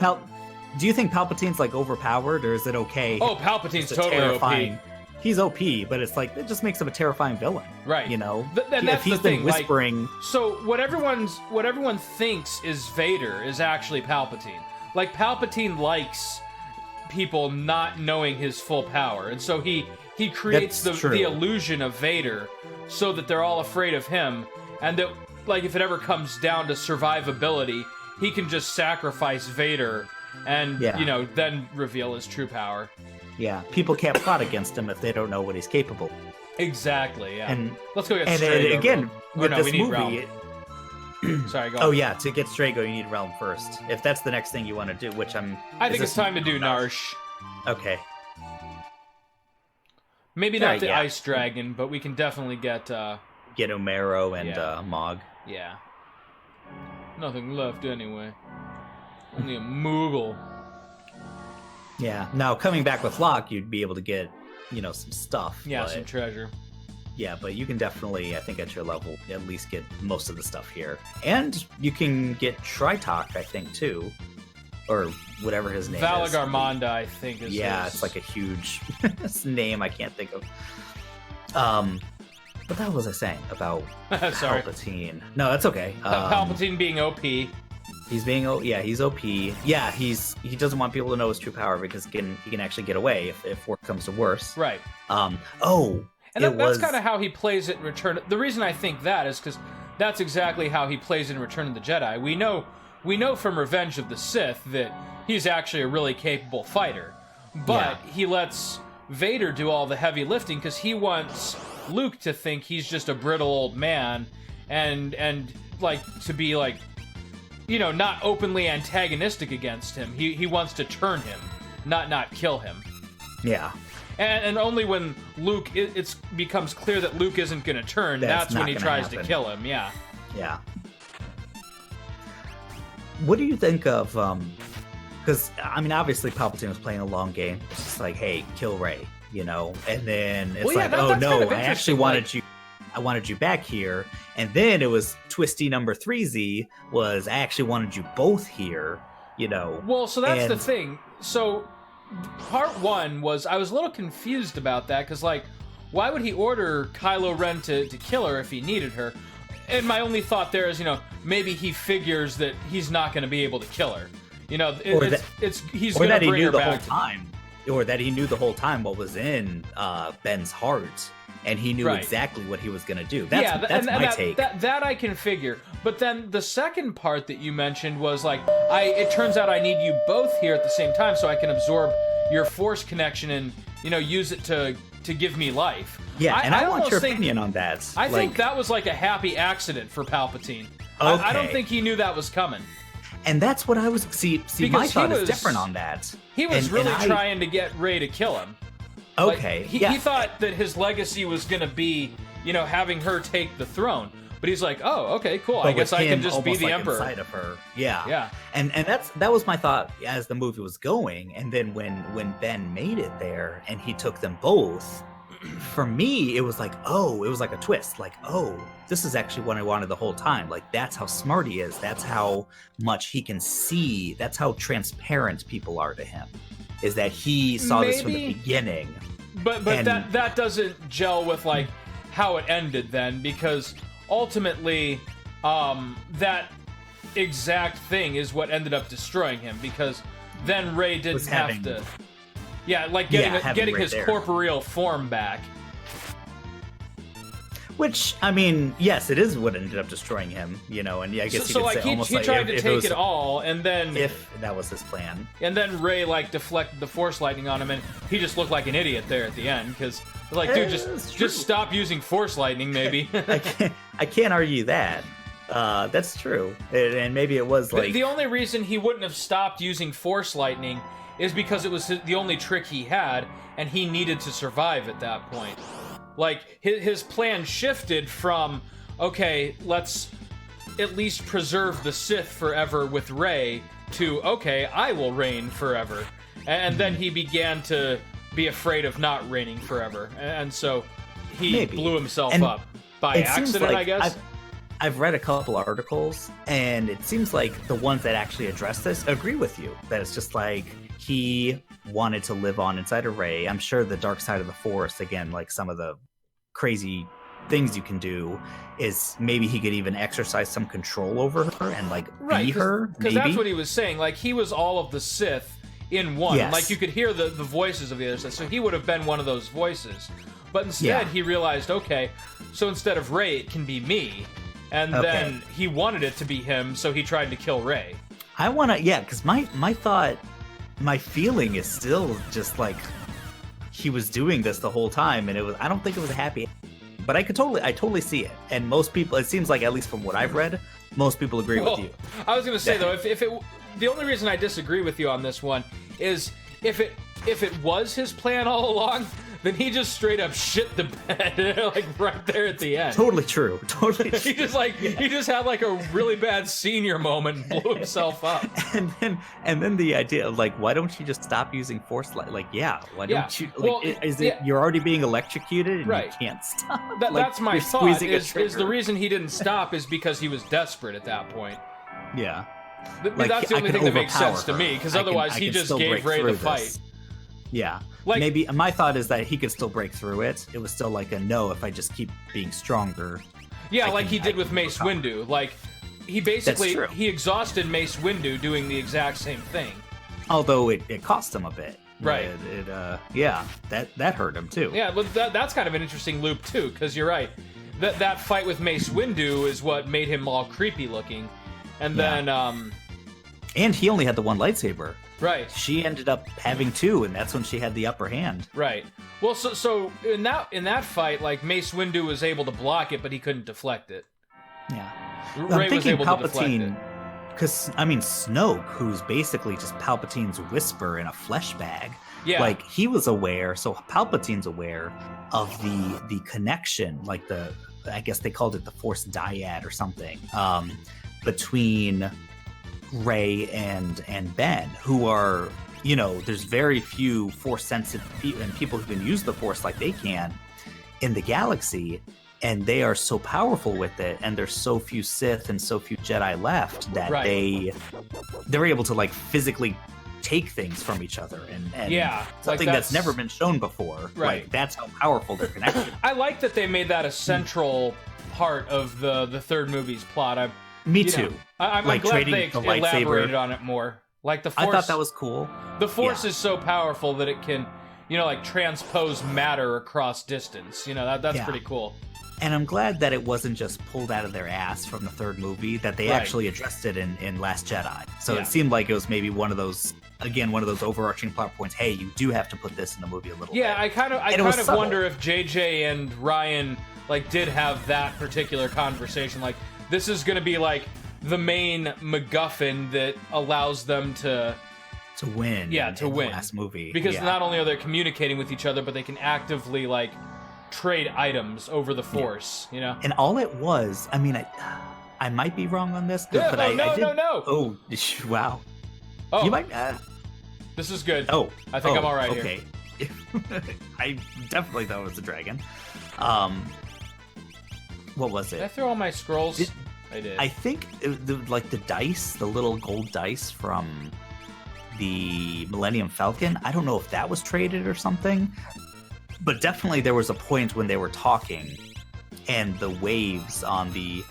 S2: Do you think Palpatine's like overpowered, or is it okay?
S1: Oh, Palpatine's totally
S2: terrifying.
S1: OP.
S2: He's OP, but it's like it just makes him a terrifying villain,
S1: right?
S2: And
S1: that's
S2: if he's
S1: the
S2: been
S1: thing.
S2: whispering.
S1: So what everyone thinks is Vader is actually Palpatine. Like Palpatine likes people not knowing his full power, and so he creates the illusion of Vader so that they're all afraid of him, and that like if it ever comes down to survivability, he can just sacrifice Vader and then reveal his true power.
S2: Yeah, people can't plot against him if they don't know what he's capable.
S1: Exactly. Yeah.
S2: And
S1: let's go get
S2: and
S1: Strago.
S2: again with this movie.
S1: Sorry, go on.
S2: Oh yeah, to get Strago, you need Realm first. If that's the next thing you want to do, which I think
S1: it's time to do Narsh.
S2: Okay.
S1: Maybe not the Ice Dragon, but we can definitely get
S2: Omero and Mog.
S1: Yeah. Nothing left anyway. Only a Moogle.
S2: Yeah. Now, coming back with Locke, you'd be able to get, some stuff.
S1: Yeah, some treasure.
S2: Yeah, but you can definitely, I think, at your level, at least get most of the stuff here. And you can get Tritok, I think, too. Or whatever his name is.
S1: Valagarmonda, I think, is
S2: Yeah,
S1: his.
S2: It's like a huge name I can't think of. What the hell was I saying about Palpatine? No, that's okay.
S1: Palpatine being OP.
S2: He's OP. Yeah, he doesn't want people to know his true power because he can actually get away if worse comes to worse.
S1: Right.
S2: And
S1: that's kind of how he plays it in Return. The reason I think that is because that's exactly how he plays in Return of the Jedi. We know from Revenge of the Sith that he's actually a really capable fighter, but he lets Vader do all the heavy lifting because he wants Luke to think he's just a brittle old man and like to be like, not openly antagonistic against him. He wants to turn him, not kill him.
S2: Yeah.
S1: And only when Luke, it becomes clear that Luke isn't going to turn, that's when he tries to kill him, yeah.
S2: Yeah. What do you think of, because, obviously Palpatine was playing a long game. It's just like, hey, kill Rey, and then it's I actually wanted you back here. And then it was twisty number 3Z was I actually wanted you both here,
S1: Well, so that's the thing. So part one was I was a little confused about that because, like, why would he order Kylo Ren to kill her if he needed her? And my only thought there is, maybe he figures that he's not going to be able to kill her. He's going to bring her back.
S2: Or that he knew the whole time what was in Ben's heart. And he knew exactly what he was going to do. That's my take.
S1: That I can figure. But then the second part that you mentioned was like, it turns out I need you both here at the same time so I can absorb your Force connection and, use it to give me life.
S2: Yeah, I want your opinion on that.
S1: I think that was like a happy accident for Palpatine. Okay. I don't think he knew that was coming.
S2: And that's what I was... See, my thought is different on that.
S1: He was really trying to get Rey to kill him.
S2: Okay.
S1: Like, he thought that his legacy was going to be, having her take the throne. But he's like, oh, okay, cool. I guess I can just be the emperor.
S2: Inside of her. Yeah.
S1: Yeah.
S2: And that was my thought as the movie was going. And then when Ben made it there and he took them both, for me, it was like a twist. Like, oh, this is actually what I wanted the whole time. Like, that's how smart he is. That's how much he can see. That's how transparent people are to him. Is that he saw this from the beginning.
S1: But that doesn't gel with like how it ended then, because ultimately that exact thing is what ended up destroying him, because then Rey didn't have to getting his corporeal form back.
S2: Which, I mean, yes, it is what ended up destroying him, and I guess you could say almost
S1: he
S2: like
S1: tried to take
S2: was,
S1: it all, and then
S2: if that was his plan,
S1: and then Rey deflected the Force lightning on him, and he just looked like an idiot there at the end because dude, just stop using Force lightning, maybe.
S2: I can't argue that. That's true, and maybe it was like
S1: the only reason he wouldn't have stopped using Force lightning is because it was the only trick he had, and he needed to survive at that point. Like, his plan shifted from, okay, let's at least preserve the Sith forever with Rey, to, okay, I will reign forever. And then he began to be afraid of not reigning forever. And so he blew himself up by accident, I guess.
S2: I've read a couple articles, and it seems like the ones that actually address this agree with you. That it's just like, he wanted to live on inside of Rey. I'm sure the dark side of the Force, again, like some of the crazy things you can do, is maybe he could even exercise some control over her and be her.
S1: Because that's what he was saying. Like, he was all of the Sith in one.
S2: Yes.
S1: Like, you could hear the voices of the other Sith. So he would have been one of those voices. But instead, he realized, okay, so instead of Rey, it can be me. And then he wanted it to be him, so he tried to kill Rey.
S2: I want to, because my thought, my feeling is still just like he was doing this the whole time, and I don't think it was a happy, but I totally see it. And most people, it seems like, at least from what I've read, most people agree with you.
S1: I was going to say, though, the only reason I disagree with you on this one is if it was his plan all along, then he just straight up shit the bed, like right there at the end.
S2: Totally true. Totally true.
S1: He just had like a really bad senior moment and blew himself up.
S2: And then the idea of like, why don't you just stop using Force light? Like, why don't you? Like, you're already being electrocuted and you can't stop?
S1: That's my thought. Is the reason he didn't stop is because he was desperate at that point.
S2: Yeah.
S1: That's the only thing that makes sense to me, because otherwise he just gave Rey the fight.
S2: Yeah. Maybe my thought is that he could still break through it. It was still like a no, if I just keep being stronger.
S1: Yeah, like he did with Mace Windu. Like, he basically, he exhausted Mace Windu doing the exact same thing.
S2: Although it cost him a bit.
S1: Right.
S2: That hurt him too.
S1: Yeah, but that's kind of an interesting loop too, because you're right. That fight with Mace Windu is what made him all creepy looking. And then,
S2: and he only had the one lightsaber.
S1: Right.
S2: She ended up having two, and that's when she had the upper hand.
S1: Right. Well, so in that fight, like, Mace Windu was able to block it, but he couldn't deflect it.
S2: Yeah.
S1: Rey was able to deflect it.
S2: Because, I mean, Snoke, who's basically just Palpatine's whisper in a flesh bag.
S1: Yeah.
S2: Like, he was aware, so Palpatine's aware of the connection, like I guess they called it the Force dyad or something, between Rey and Ben, who are, there's very few Force sensitive people who can use the Force like they can in the galaxy, and they are so powerful with it, and there's so few Sith and so few Jedi left that they're able to like physically take things from each other, and something that's never been shown before.
S1: Right.
S2: Like, that's how powerful they're connected.
S1: I like that they made that a central part of the third movie's plot.
S2: Me too.
S1: I'm
S2: like
S1: glad they
S2: the
S1: elaborated
S2: lightsaber
S1: on it more. Like, the Force,
S2: I thought that was cool.
S1: The Force is so powerful that it can, like, transpose matter across distance. That's pretty cool.
S2: And I'm glad that it wasn't just pulled out of their ass from the third movie, that they actually addressed it in Last Jedi. So it seemed like it was maybe one of those overarching plot points. Hey, you do have to put this in the movie a little bit.
S1: Yeah, I kind of wonder if JJ and Ryan did have that particular conversation. Like, this is going to be like the main MacGuffin that allows them to
S2: win.
S1: Yeah, to win.
S2: The last movie.
S1: Because not only are they communicating with each other, but they can actively trade items over the Force.
S2: And all it was, I mean, I might be wrong on this, but
S1: no.
S2: Oh, wow.
S1: Oh,
S2: you might.
S1: This is good.
S2: Oh,
S1: I think I'm all right
S2: here. I definitely thought it was a dragon. What was it?
S1: Did I throw all my scrolls? I did.
S2: I think the dice, the little gold dice from the Millennium Falcon. I don't know if that was traded or something, but definitely there was a point when they were talking, and the waves on the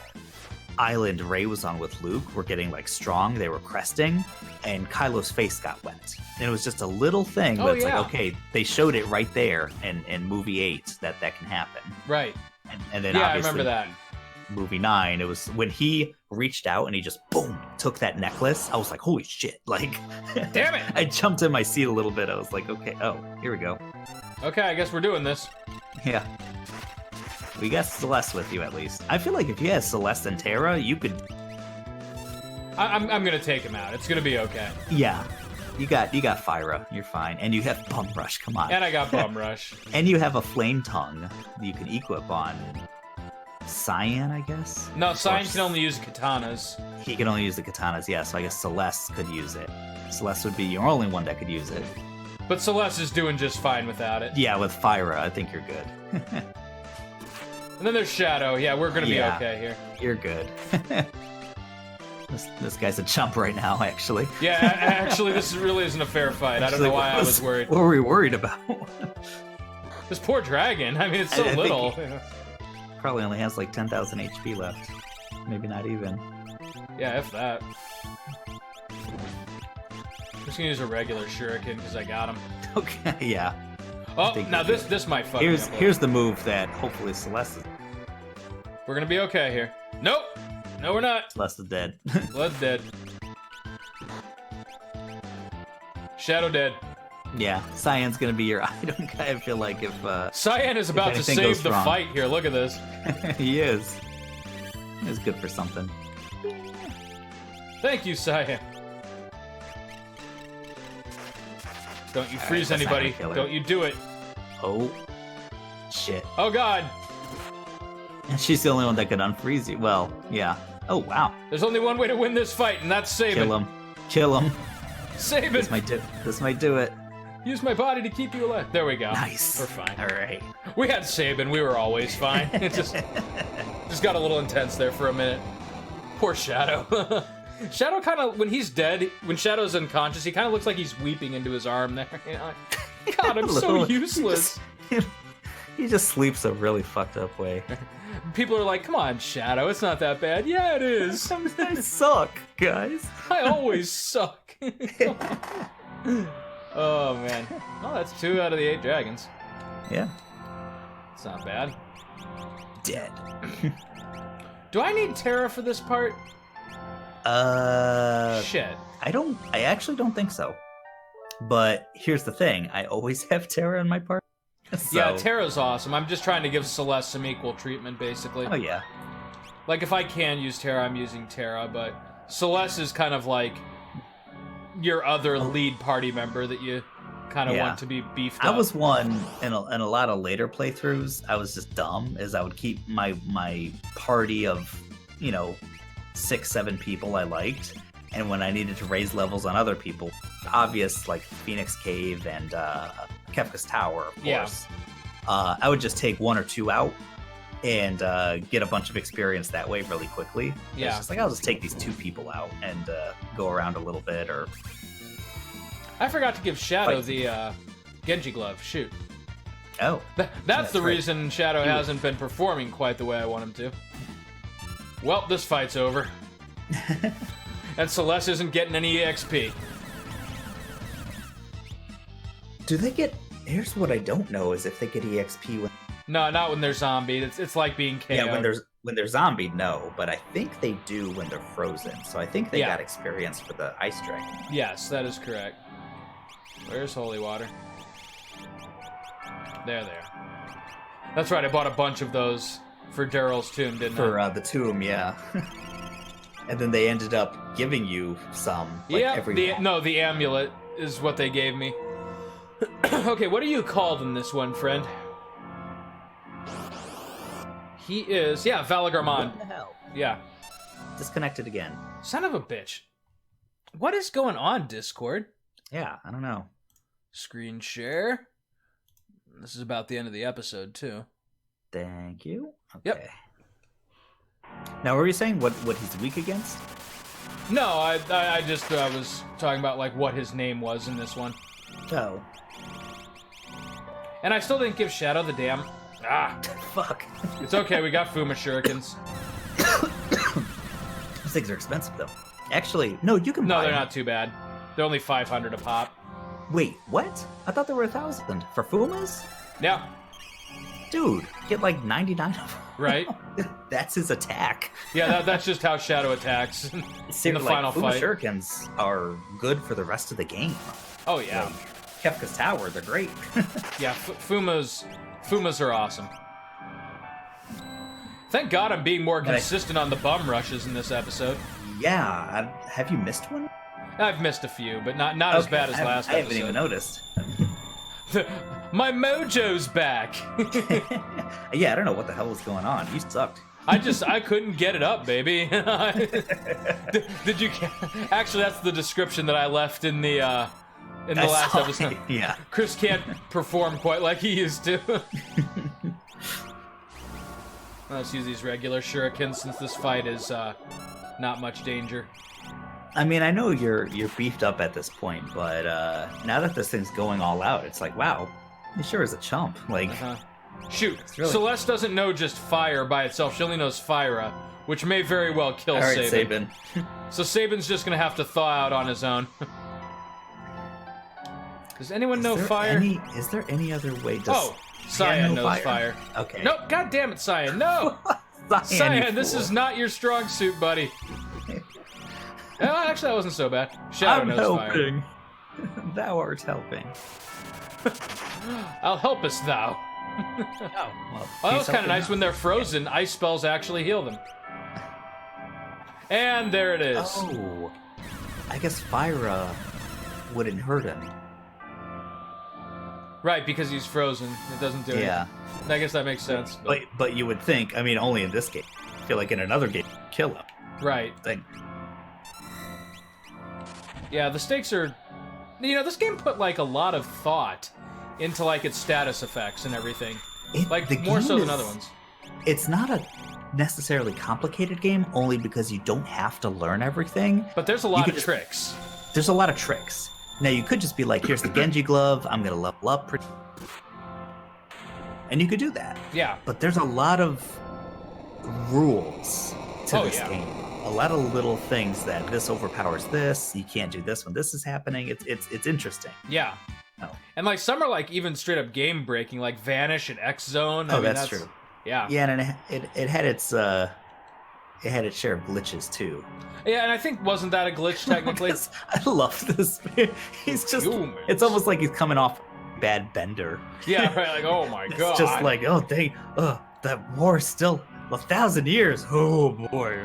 S2: island Rey was on with Luke were getting strong. They were cresting, and Kylo's face got wet. And it was just a little thing, but it's okay, they showed it right there in movie 8 that can happen.
S1: Right.
S2: And then
S1: yeah, I
S2: obviously,
S1: remember that.
S2: movie 9, it was when he reached out and he just boom took that necklace. I was like, holy shit! Like,
S1: damn it!
S2: I jumped in my seat a little bit. I was like, okay, oh, here we go.
S1: Okay, I guess we're doing this.
S2: Yeah. We got Celeste with you at least. I feel like if you had Celeste and Terra, you could.
S1: I'm gonna take him out. It's gonna be okay.
S2: Yeah. You got Fyra. You're fine. And you have Bum Rush. Come on.
S1: And I got Bum Rush.
S2: And you have a Flame Tongue that you can equip on Cyan, I guess?
S1: No, Cyan can only use katanas.
S2: He can only use the katanas, yeah, so I guess Celeste could use it. Celeste would be your only one that could use it.
S1: But Celeste is doing just fine without it.
S2: Yeah, with Fyra, I think you're good.
S1: And then there's Shadow. Yeah, we're gonna be okay here.
S2: You're good. This guy's a chump right now, actually.
S1: Yeah, actually, this really isn't a fair fight. I don't know why I was worried.
S2: What were we worried about?
S1: This poor dragon. I mean, it's so little.
S2: Probably only has like 10,000 HP left. Maybe not even.
S1: Yeah, if that. I'm just gonna use a regular shuriken because I got him.
S2: Okay, yeah.
S1: Oh, now this might fuck me up.
S2: Here's the move that hopefully Celeste is...
S1: We're gonna be okay here. Nope! No, we're not.
S2: Celeste is dead.
S1: Blood's dead. Shadow dead.
S2: Yeah, Cyan's gonna be your item guy. I feel like if
S1: Cyan is about to save the fight here. Look at this.
S2: He is. He's good for something.
S1: Thank you, Cyan. Don't you freeze anybody. Don't you do it.
S2: Oh. Shit.
S1: Oh, God.
S2: And she's the only one that can unfreeze you. Well, yeah. Oh, wow.
S1: There's only one way to win this fight, and that's Sabin.
S2: Kill him. Kill him.
S1: Sabin.
S2: This might do it.
S1: Use my body to keep you alive. There we go.
S2: Nice.
S1: We're fine.
S2: All right.
S1: We had Sabin. We were always fine. It just got a little intense there for a minute. Poor Shadow. Shadow kind of, when he's dead, when Shadow's unconscious, he kind of looks like he's weeping into his arm there. You know? God, I'm so useless.
S2: He just sleeps a really fucked up way.
S1: People are like, come on, Shadow, it's not that bad. Yeah, it is.
S2: I suck, guys.
S1: I always suck. Oh, man. Oh, that's 2 out of the 8 dragons.
S2: Yeah.
S1: It's not bad.
S2: Dead.
S1: Do I need Terra for this part? Shit.
S2: I actually don't think so. But here's the thing, I always have Terra in my part. So...
S1: Yeah, Terra's awesome. I'm just trying to give Celeste some equal treatment, basically.
S2: Oh, yeah.
S1: Like, if I can use Terra, I'm using Terra, but Celeste is kind of like your other lead party member that you kind of want to be beefed up.
S2: I was one in a lot of later playthroughs. I was just dumb, as I would keep my party of, 6-7 people I liked, and when I needed to raise levels on other people, obvious like Phoenix Cave and Kefka's Tower, of course. I would just take 1 or 2 out and get a bunch of experience that way really quickly.
S1: Yeah.
S2: It's just like, I'll just take these 2 people out and go around a little bit. Or
S1: I forgot to give Shadow the Genji glove. Shoot.
S2: Oh.
S1: That's the reason Shadow hasn't been performing quite the way I want him to. Well, this fight's over. And Celeste isn't getting any EXP.
S2: Do they get... Here's what I don't know, is if they get EXP when...
S1: No, not when they're zombied. It's like being KO'd.
S2: Yeah, when they're zombied, no. But I think they do when they're frozen. So I think they got experience for the Ice Dragon.
S1: Yes, that is correct. Where's Holy Water? There. That's right, I bought a bunch of those for Daryl's tomb, didn't I?
S2: For the tomb, yeah. And then they ended up giving you some.
S1: The amulet is what they gave me. Okay, what are you called in this one, friend? He is, Valagarmon.
S2: What the hell?
S1: Yeah.
S2: Disconnected again.
S1: Son of a bitch. What is going on, Discord?
S2: Yeah, I don't know.
S1: Screen share. This is about the end of the episode, too.
S2: Thank you. Okay.
S1: Yep.
S2: Now, were you saying what he's weak against?
S1: No, I was talking about like what his name was in this one.
S2: Oh.
S1: And I still didn't give Shadow the damn...
S2: Fuck.
S1: It's okay, we got Fuma shurikens.
S2: These things are expensive, though. Actually, no, you can buy
S1: No, they're
S2: them.
S1: not too bad. They're only 500 a pop.
S2: Wait, what? I thought they were 1,000 for Fumas?
S1: Yeah.
S2: Dude, get like 99 of them.
S1: Right?
S2: That's his attack.
S1: Yeah, that's just how Shadow attacks in the final
S2: Fuma
S1: fight.
S2: shurikens are good for the rest of the game.
S1: Oh, yeah.
S2: Like, Kefka's Tower, they're great.
S1: Yeah, Fuma's are awesome. Thank God I'm being more consistent on the bum rushes in this episode.
S2: Yeah, have you missed one?
S1: I've missed a few, but not as bad as last episode.
S2: I haven't even noticed.
S1: My mojo's back.
S2: Yeah, I don't know what the hell was going on. You sucked.
S1: I couldn't get it up, baby. Did you? Actually, that's the description that I left in the last episode.
S2: Yeah.
S1: Chris can't perform quite like he used to. Let's use these regular shurikens since this fight is not much danger.
S2: I mean, I know you're beefed up at this point, but now that this thing's going all out, it's like, wow, he sure is a chump. Like,
S1: shoot,
S2: really...
S1: Celeste doesn't know just fire by itself. She only knows Fyra, which may very well kill
S2: all right,
S1: Sabin. So Sabin's just gonna have to thaw out on his own. Does anyone know fire?
S2: Is there any other way to...
S1: Oh, Cyan knows fire.
S2: Okay.
S1: Nope, god damn it, Cyan, no! Cyan, this is not your strong suit, buddy. Actually, that wasn't so bad. Shadow knows fire.
S2: Thou art helping.
S1: I'll help us, thou.
S2: Well,
S1: that was kind of nice. When they're frozen, ice spells actually heal them. And there it is.
S2: Oh, I guess Fyra wouldn't hurt him.
S1: Right, because he's frozen. It doesn't do it.
S2: Yeah.
S1: I guess that makes sense.
S2: But you would think, I mean, only in this game. I feel like in another game, kill him.
S1: Right. Yeah, the stakes are... You know, this game put, like, a lot of thought into, like, its status effects and everything. More so than other ones.
S2: It's not a necessarily complicated game, only because you don't have to learn everything.
S1: But there's a lot of tricks.
S2: There's a lot of tricks. Now, you could just be like, here's the Genji glove, I'm going to level up. And you could do that.
S1: Yeah.
S2: But there's a lot of rules to this game. A lot of little things that this overpowers this, you can't do this when this is happening. It's interesting.
S1: Yeah.
S2: Oh.
S1: And, like, some are, like, even straight up game breaking, like Vanish and X Zone.
S2: Oh, that's true.
S1: Yeah.
S2: Yeah, and it had its share of glitches too.
S1: Yeah, and I think wasn't that a glitch technically?
S2: I love this. He's just it's almost like he's coming off bad bender.
S1: Yeah, right, like, oh my god.
S2: It's just like, oh dang, that war is still 1,000 years. Oh boy.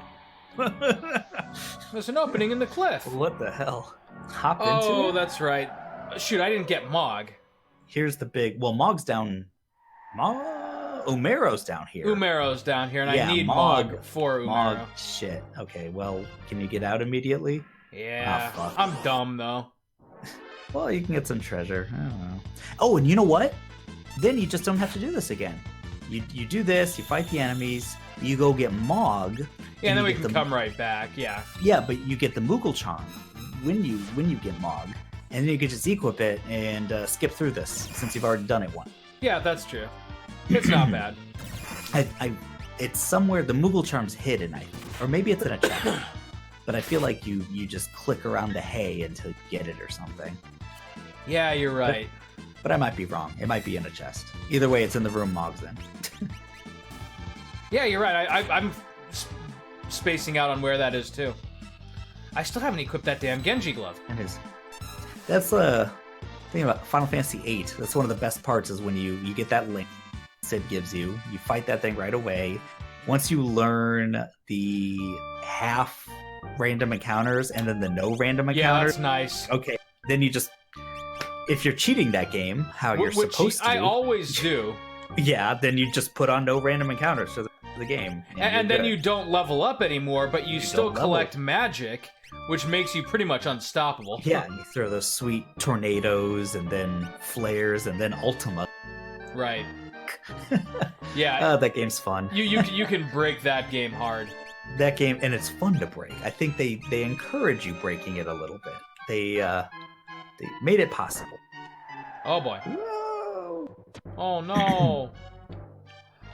S1: There's an opening in the cliff.
S2: What the hell? Hop into it?
S1: Oh, that's right. Shoot, I didn't get Mog.
S2: Here's the big Mog's down. Umero's down here.
S1: Umero's down here, and
S2: yeah,
S1: I need Mog for Umero.
S2: Mog, shit. Okay, well, can you get out immediately?
S1: Yeah.
S2: Oh,
S1: I'm dumb, though.
S2: Well, you can get some treasure. I don't know. Oh, and you know what? Then you just don't have to do this again. You do this, you fight the enemies, you go get Mog.
S1: Yeah, and then we can come right back, yeah.
S2: Yeah, but you get the Moogle Charm when you get Mog. And then you can just equip it and skip through this, since you've already done it once.
S1: Yeah, that's true. It's not bad.
S2: It's somewhere, the Moogle Charm's hidden, I think. Or maybe it's in a chest. But I feel like you just click around the hay until you get it or something.
S1: Yeah, you're right.
S2: But I might be wrong. It might be in a chest. Either way, it's in the room Mog's in.
S1: Yeah, you're right. I'm spacing out on where that is, too. I still haven't equipped that damn Genji glove.
S2: It is. That's the thing about Final Fantasy VIII. That's one of the best parts is when you get that link Sid gives you. You fight that thing right away. Once you learn the half random encounters and then the no random encounters.
S1: Yeah, that's nice.
S2: Okay, then you just... If you're cheating that game, how you're supposed to...
S1: I always do.
S2: Yeah, then you just put on no random encounters for the game.
S1: And then you don't level up anymore, but you still collect magic, which makes you pretty much unstoppable.
S2: Yeah, and you throw those sweet tornadoes, and then flares, and then Ultima.
S1: Right. Yeah.
S2: That game's fun.
S1: You can break that game hard.
S2: That game, and it's fun to break. I think they encourage you breaking it a little bit. They made it possible.
S1: Oh boy.
S2: Whoa.
S1: Oh no.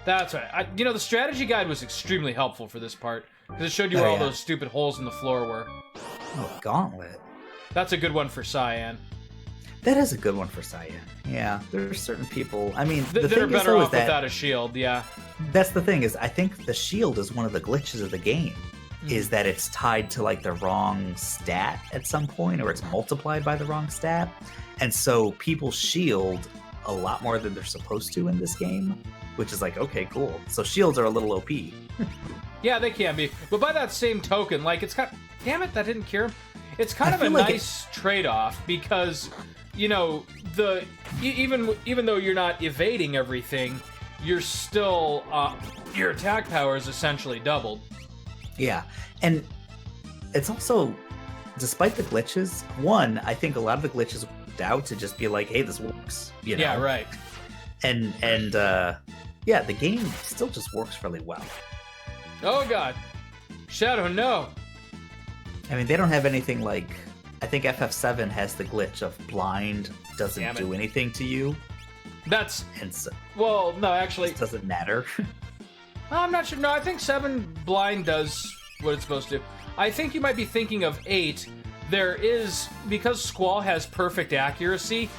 S1: That's right. The strategy guide was extremely helpful for this part because it showed you where all those stupid holes in the floor were.
S2: Oh, Gauntlet.
S1: That's a good one for Cyan.
S2: That is a good one for Saya. Yeah, there's certain people. I mean, the
S1: that are
S2: thing
S1: better
S2: is
S1: off
S2: that
S1: without a shield. Yeah,
S2: that's the thing is I think the shield is one of the glitches of the game. Is that it's tied to like the wrong stat at some point, or it's multiplied by the wrong stat, and so people shield a lot more than they're supposed to in this game, which is like, okay, cool. So shields are a little OP.
S1: Yeah, they can be, but by that same token, like it's got. Damn it, that didn't cure him. It's kind of a nice trade-off because, you know, even though you're not evading everything, you're still your attack power is essentially doubled.
S2: Yeah, and it's also, despite the glitches, one, I think a lot of the glitches worked out to just be like, hey, this works, you know?
S1: Yeah, right.
S2: And yeah, the game still just works really well.
S1: Oh god, Shadow, no.
S2: I mean, they don't have anything like, I think FF7 has the glitch of blind doesn't do anything to you.
S1: That's,
S2: and so,
S1: well, no, actually,
S2: it doesn't matter.
S1: I'm not sure. No, I think 7 blind does what it's supposed to. I think you might be thinking of 8. There is, because Squall has perfect accuracy,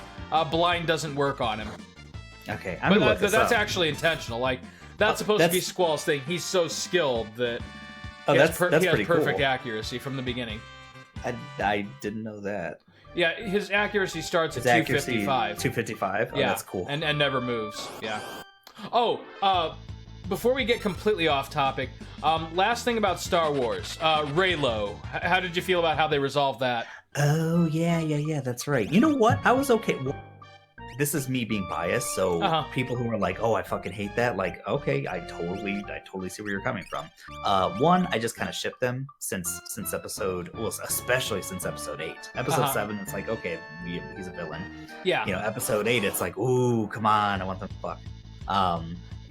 S1: blind doesn't work on him.
S2: Okay,
S1: but that's actually intentional. Like, that's supposed to be Squall's thing. He's so skilled that he has perfect accuracy from the beginning.
S2: I didn't know that.
S1: Yeah, his accuracy starts at 255.
S2: 255? Oh,
S1: yeah,
S2: that's cool.
S1: And never moves. Yeah. Oh, before we get completely off topic, last thing about Star Wars, Reylo. How did you feel about how they resolved that?
S2: Oh, yeah, that's right. You know what? I was okay. Well, this is me being biased, so people who are like, oh, I fucking hate that, like, okay, I totally see where you're coming from. One, I just kind of shipped them since episode, well, especially since episode 8. Episode 7, it's like, okay, he's a villain.
S1: Yeah.
S2: You know, episode 8, it's like, ooh, come on, I want them to fuck.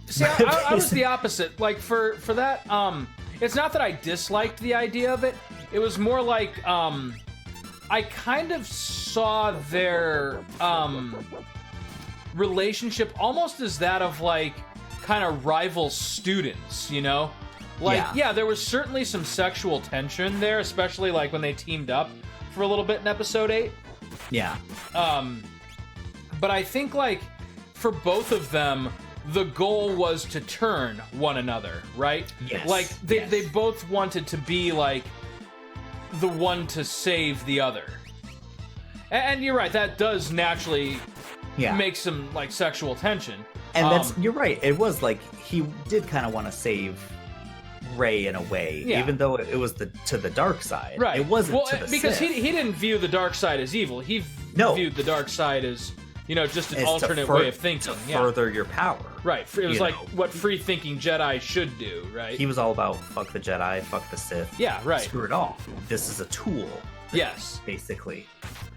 S1: See, I was the opposite. Like, for that, it's not that I disliked the idea of it. It was more like, I kind of saw their, relationship almost as that of, like, kind of rival students, you know? Like, yeah, there was certainly some sexual tension there, especially, like, when they teamed up for a little bit in episode 8.
S2: Yeah.
S1: But I think, like, for both of them, the goal was to turn one another, right?
S2: Yes.
S1: Like, they both wanted to be, like, the one to save the other. And you're right, that does naturally make some, like, sexual tension.
S2: And that's, you're right, it was, like, he did kind of want to save Rey in a way, even though it was to the dark side.
S1: Right.
S2: It wasn't to the
S1: because
S2: Sith.
S1: he didn't view the dark side as evil. He viewed the dark side as, you know, just an alternate way of thinking.
S2: To further your power.
S1: Right. It was like what free-thinking Jedi should do, right?
S2: He was all about fuck the Jedi, fuck the Sith.
S1: Yeah, right.
S2: Screw it all. This is a tool.
S1: Yes.
S2: Basically.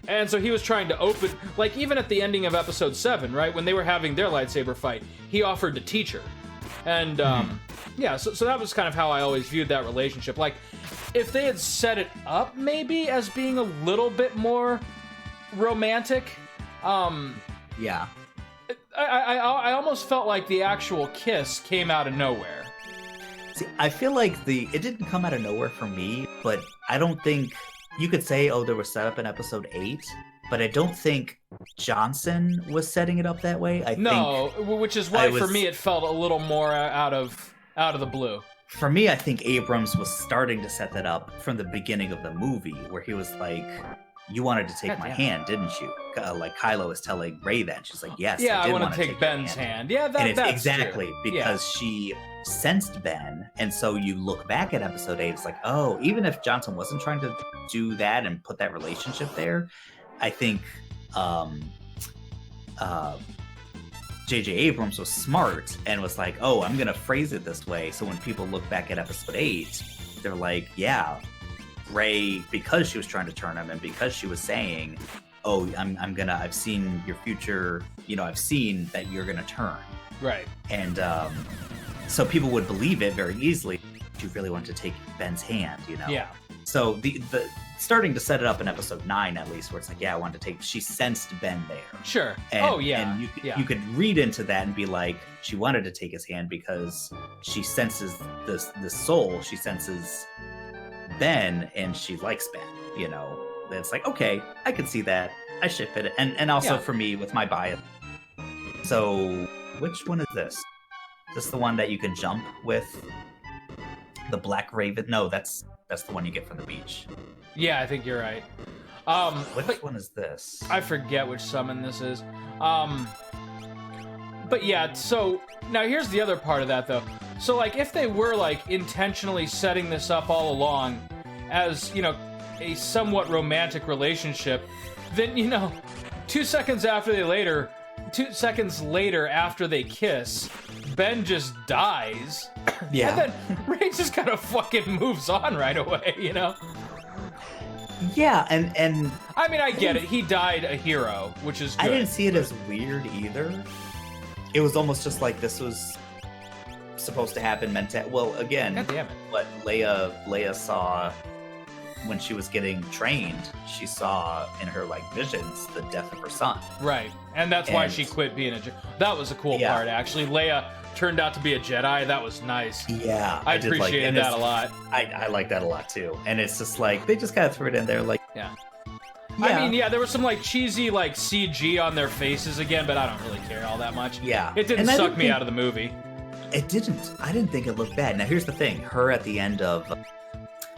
S1: And so he was trying to open, like, even at the ending of episode 7, right, when they were having their lightsaber fight, he offered to teach her. And, yeah, so that was kind of how I always viewed that relationship. Like, if they had set it up, maybe, as being a little bit more romantic,
S2: yeah.
S1: I almost felt like the actual kiss came out of nowhere.
S2: See, I feel like it didn't come out of nowhere for me, but I don't think... You could say, oh, there was set up in episode 8, but I don't think Johnson was setting it up that way.
S1: Which is why for me it felt a little more out of the blue.
S2: For me, I think Abrams was starting to set that up from the beginning of the movie, where he was like, you wanted to take my hand, didn't you? Like Kylo is telling Rey that. She's like, yes,
S1: yeah,
S2: I
S1: want to take Ben's hand. Yeah, that's
S2: exactly
S1: true.
S2: Because she sensed Ben, and so you look back at episode 8, it's like, oh, even if Johnson wasn't trying to do that and put that relationship there, I think J.J. Abrams was smart and was like, oh, I'm gonna phrase it this way, so when people look back at episode 8, they're like, yeah, Rey, because she was trying to turn him and because she was saying, oh, I've seen your future, you know, I've seen that you're gonna turn.
S1: Right.
S2: And so people would believe it very easily. You really want to take Ben's hand, you know?
S1: Yeah.
S2: So the starting to set it up in episode 9 at least, where it's like, yeah, I want to take. She sensed Ben there.
S1: Sure.
S2: And, and you could read into that and be like, she wanted to take his hand because she senses this soul. She senses Ben, and she likes Ben. You know, it's like, okay, I can see that. I ship it, and also
S1: Yeah.
S2: for me with my bias. So, which one is this? Is this the one that you can jump with? The Black Raven? No, that's the one you get from the beach.
S1: Yeah, I think you're right.
S2: Which one is this?
S1: I forget which summon this is. But yeah, so now here's the other part of that though. So like if they were like intentionally setting this up all along as, you know, a somewhat romantic relationship, then, you know, 2 seconds later after they kiss, Ben just dies.
S2: Yeah.
S1: And then Rey just kind of fucking moves on right away, you know?
S2: Yeah, and
S1: I mean, I get it. He died a hero, which is good.
S2: I didn't see it as weird either. It was almost just like this was supposed to happen well, again,
S1: God damn it.
S2: what Leia saw when she was getting trained, she saw in her like visions the death of her son.
S1: Right. And that's why she quit being a Jedi. That was a cool part, actually. Leia turned out to be a Jedi. That was nice.
S2: Yeah.
S1: I appreciated that a lot.
S2: I like that a lot too. And it's just like, they just kind of threw it in there like...
S1: Yeah. I mean, yeah, there was some like cheesy like CG on their faces again, but I don't really care all that much.
S2: Yeah.
S1: It didn't suck me out of the movie.
S2: It didn't. I didn't think it looked bad. Now, here's the thing. Her at the end of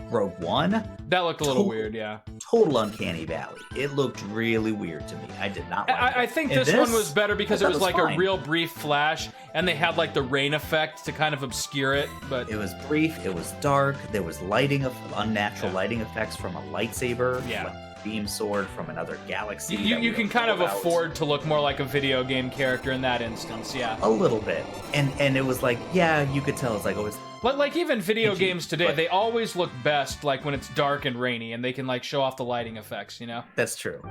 S2: Rogue One...
S1: That looked a little weird, yeah.
S2: Total uncanny valley. It looked really weird to me. I did not like it.
S1: I think this one was better because it was like a real brief flash, and they had like the rain effect to kind of obscure it. But
S2: it was brief. It was dark. There was unnatural lighting effects from a lightsaber.
S1: Yeah.
S2: Like a beam sword from another galaxy.
S1: You can kind of afford to look more like a video game character in that instance, yeah.
S2: A little bit. And it was like, yeah, you could tell it's like always.
S1: Like even video games today, they always look best like when it's dark and rainy, and they can like show off the lighting effects, you know?
S2: That's true.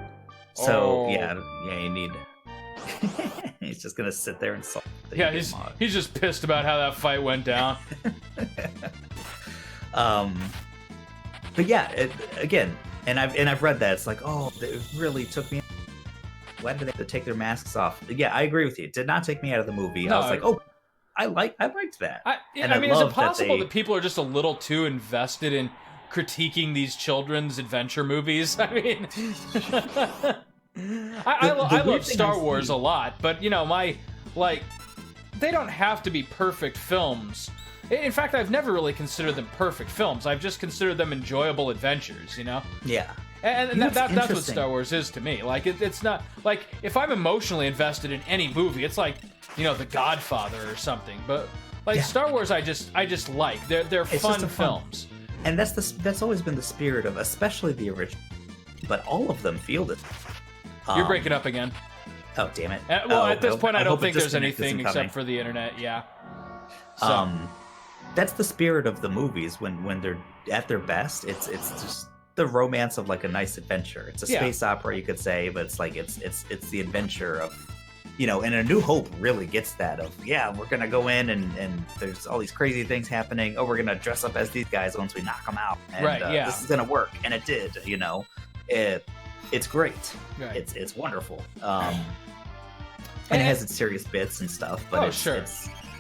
S2: So yeah, you need. He's just gonna sit there and sulk.
S1: Yeah, he's just pissed about how that fight went down.
S2: But yeah, again, and I've read that it's like, oh, it really took me. Why did they have to take their masks off? Yeah, I agree with you. It did not take me out of the movie.
S1: No,
S2: I was like, oh. I liked that.
S1: I mean, is it possible that people are just a little too invested in critiquing these children's adventure movies? I mean, I love Star Wars a lot, but you know, they don't have to be perfect films. In fact, I've never really considered them perfect films. I've just considered them enjoyable adventures, you know?
S2: Yeah.
S1: And that's what Star Wars is to me. Like, it's not like if I'm emotionally invested in any movie, it's like, you know, The Godfather or something. But like Star Wars, I just like they're fun films.
S2: And that's always been the spirit of, especially the original. But all of them feel it.
S1: You're breaking up again.
S2: Oh damn it!
S1: Well, at this point, I don't think there's anything except for the internet. Yeah. So.
S2: That's the spirit of the movies when they're at their best. It's just the romance of like a nice adventure. It's a space opera, you could say, but it's like it's the adventure of, you know. And A New Hope really gets that of, yeah, we're gonna go in and there's all these crazy things happening. Oh, we're gonna dress up as these guys once we knock them out. And, this is gonna work, and it did. You know, it's great. Right. It's wonderful. And it has its serious bits and stuff, but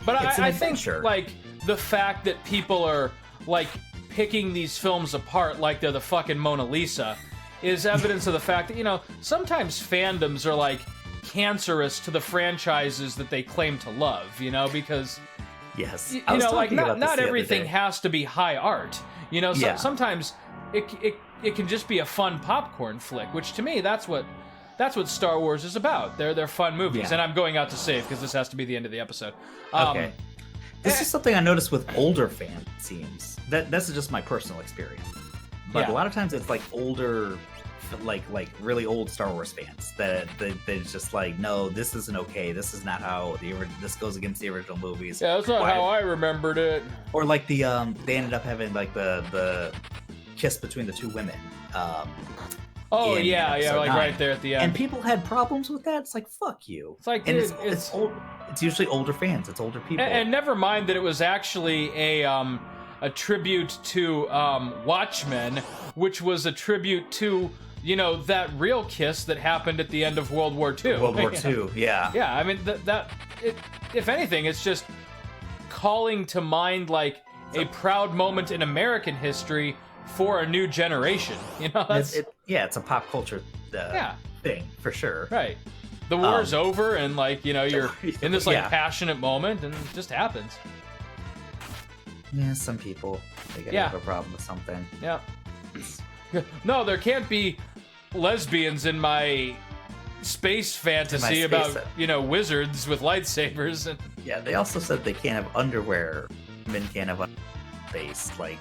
S1: I think like the fact that people are like picking these films apart like they're the fucking Mona Lisa is evidence of the fact that, you know, sometimes fandoms are like cancerous to the franchises that they claim to love, you know, because you know, like not everything has to be high art, you know. Sometimes it can just be a fun popcorn flick, which to me that's what Star Wars is about. They're fun movies. And I'm going out to save because this has to be the end of the episode.
S2: Okay. This is something I noticed with older fan scenes. This is just my personal experience. But a lot of times it's like older, like really old Star Wars fans that they're just like, no, this isn't okay. This is not how this goes against the original movies.
S1: Yeah, that's not how I remembered it.
S2: Or like they ended up having like the kiss between the two women.
S1: Like right there at the end.
S2: And people had problems with that. It's like, fuck you.
S1: It's like,
S2: and it's old. It's usually older fans. It's older people.
S1: And never mind that it was actually a tribute to Watchmen, which was a tribute to, you know, that real kiss that happened at the end of World War II.
S2: World War II, yeah.
S1: Yeah, I mean, if anything, it's just calling to mind like a proud moment in American history for a new generation, you know. It's
S2: a pop culture thing for sure.
S1: Right. The war's over, and like you're in this like passionate moment, and it just happens.
S2: Yeah, some people they have a problem with something.
S1: Yeah. No, there can't be lesbians in my space fantasy about wizards with lightsabers. And
S2: yeah, they also said they can't have underwear. Men can't have space. Like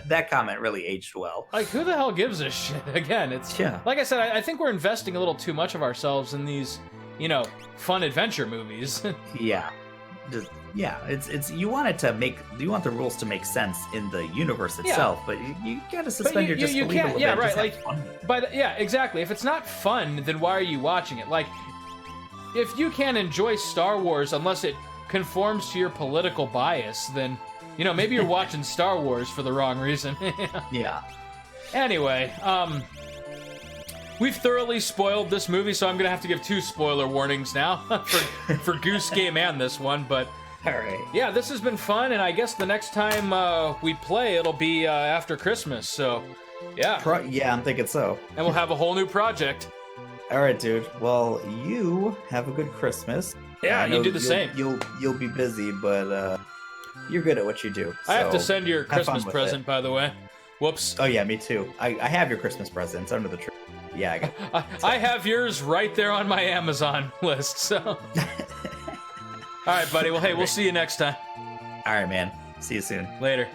S2: that comment really aged well.
S1: Like, who the hell gives a shit? Again, it's like I said, I think we're investing a little too much of ourselves in these fun adventure movies.
S2: It's you want the rules to make sense in the universe itself, but you gotta suspend your disbelief a little bit.
S1: Yeah, right. Like, exactly. If it's not fun, then why are you watching it? Like, if you can't enjoy Star Wars unless it conforms to your political bias, then maybe you're watching Star Wars for the wrong reason.
S2: Yeah.
S1: Anyway, we've thoroughly spoiled this movie, so I'm gonna have to give 2 spoiler warnings now for Goose Game and this one, but.
S2: All right.
S1: Yeah, this has been fun, and I guess the next time we play, it'll be after Christmas, so yeah.
S2: I'm thinking so.
S1: And we'll have a whole new project.
S2: All right, dude. Well, you have a good Christmas.
S1: Yeah, you do the same.
S2: You'll be busy, but you're good at what you do.
S1: I have to send your Christmas present, by the way. Whoops.
S2: Oh, yeah, me too. I have your Christmas presents under the tree. Yeah,
S1: I have yours right there on my Amazon list, so... All right, buddy. Well, hey, we'll see you next time.
S2: All right, man. See you soon.
S1: Later.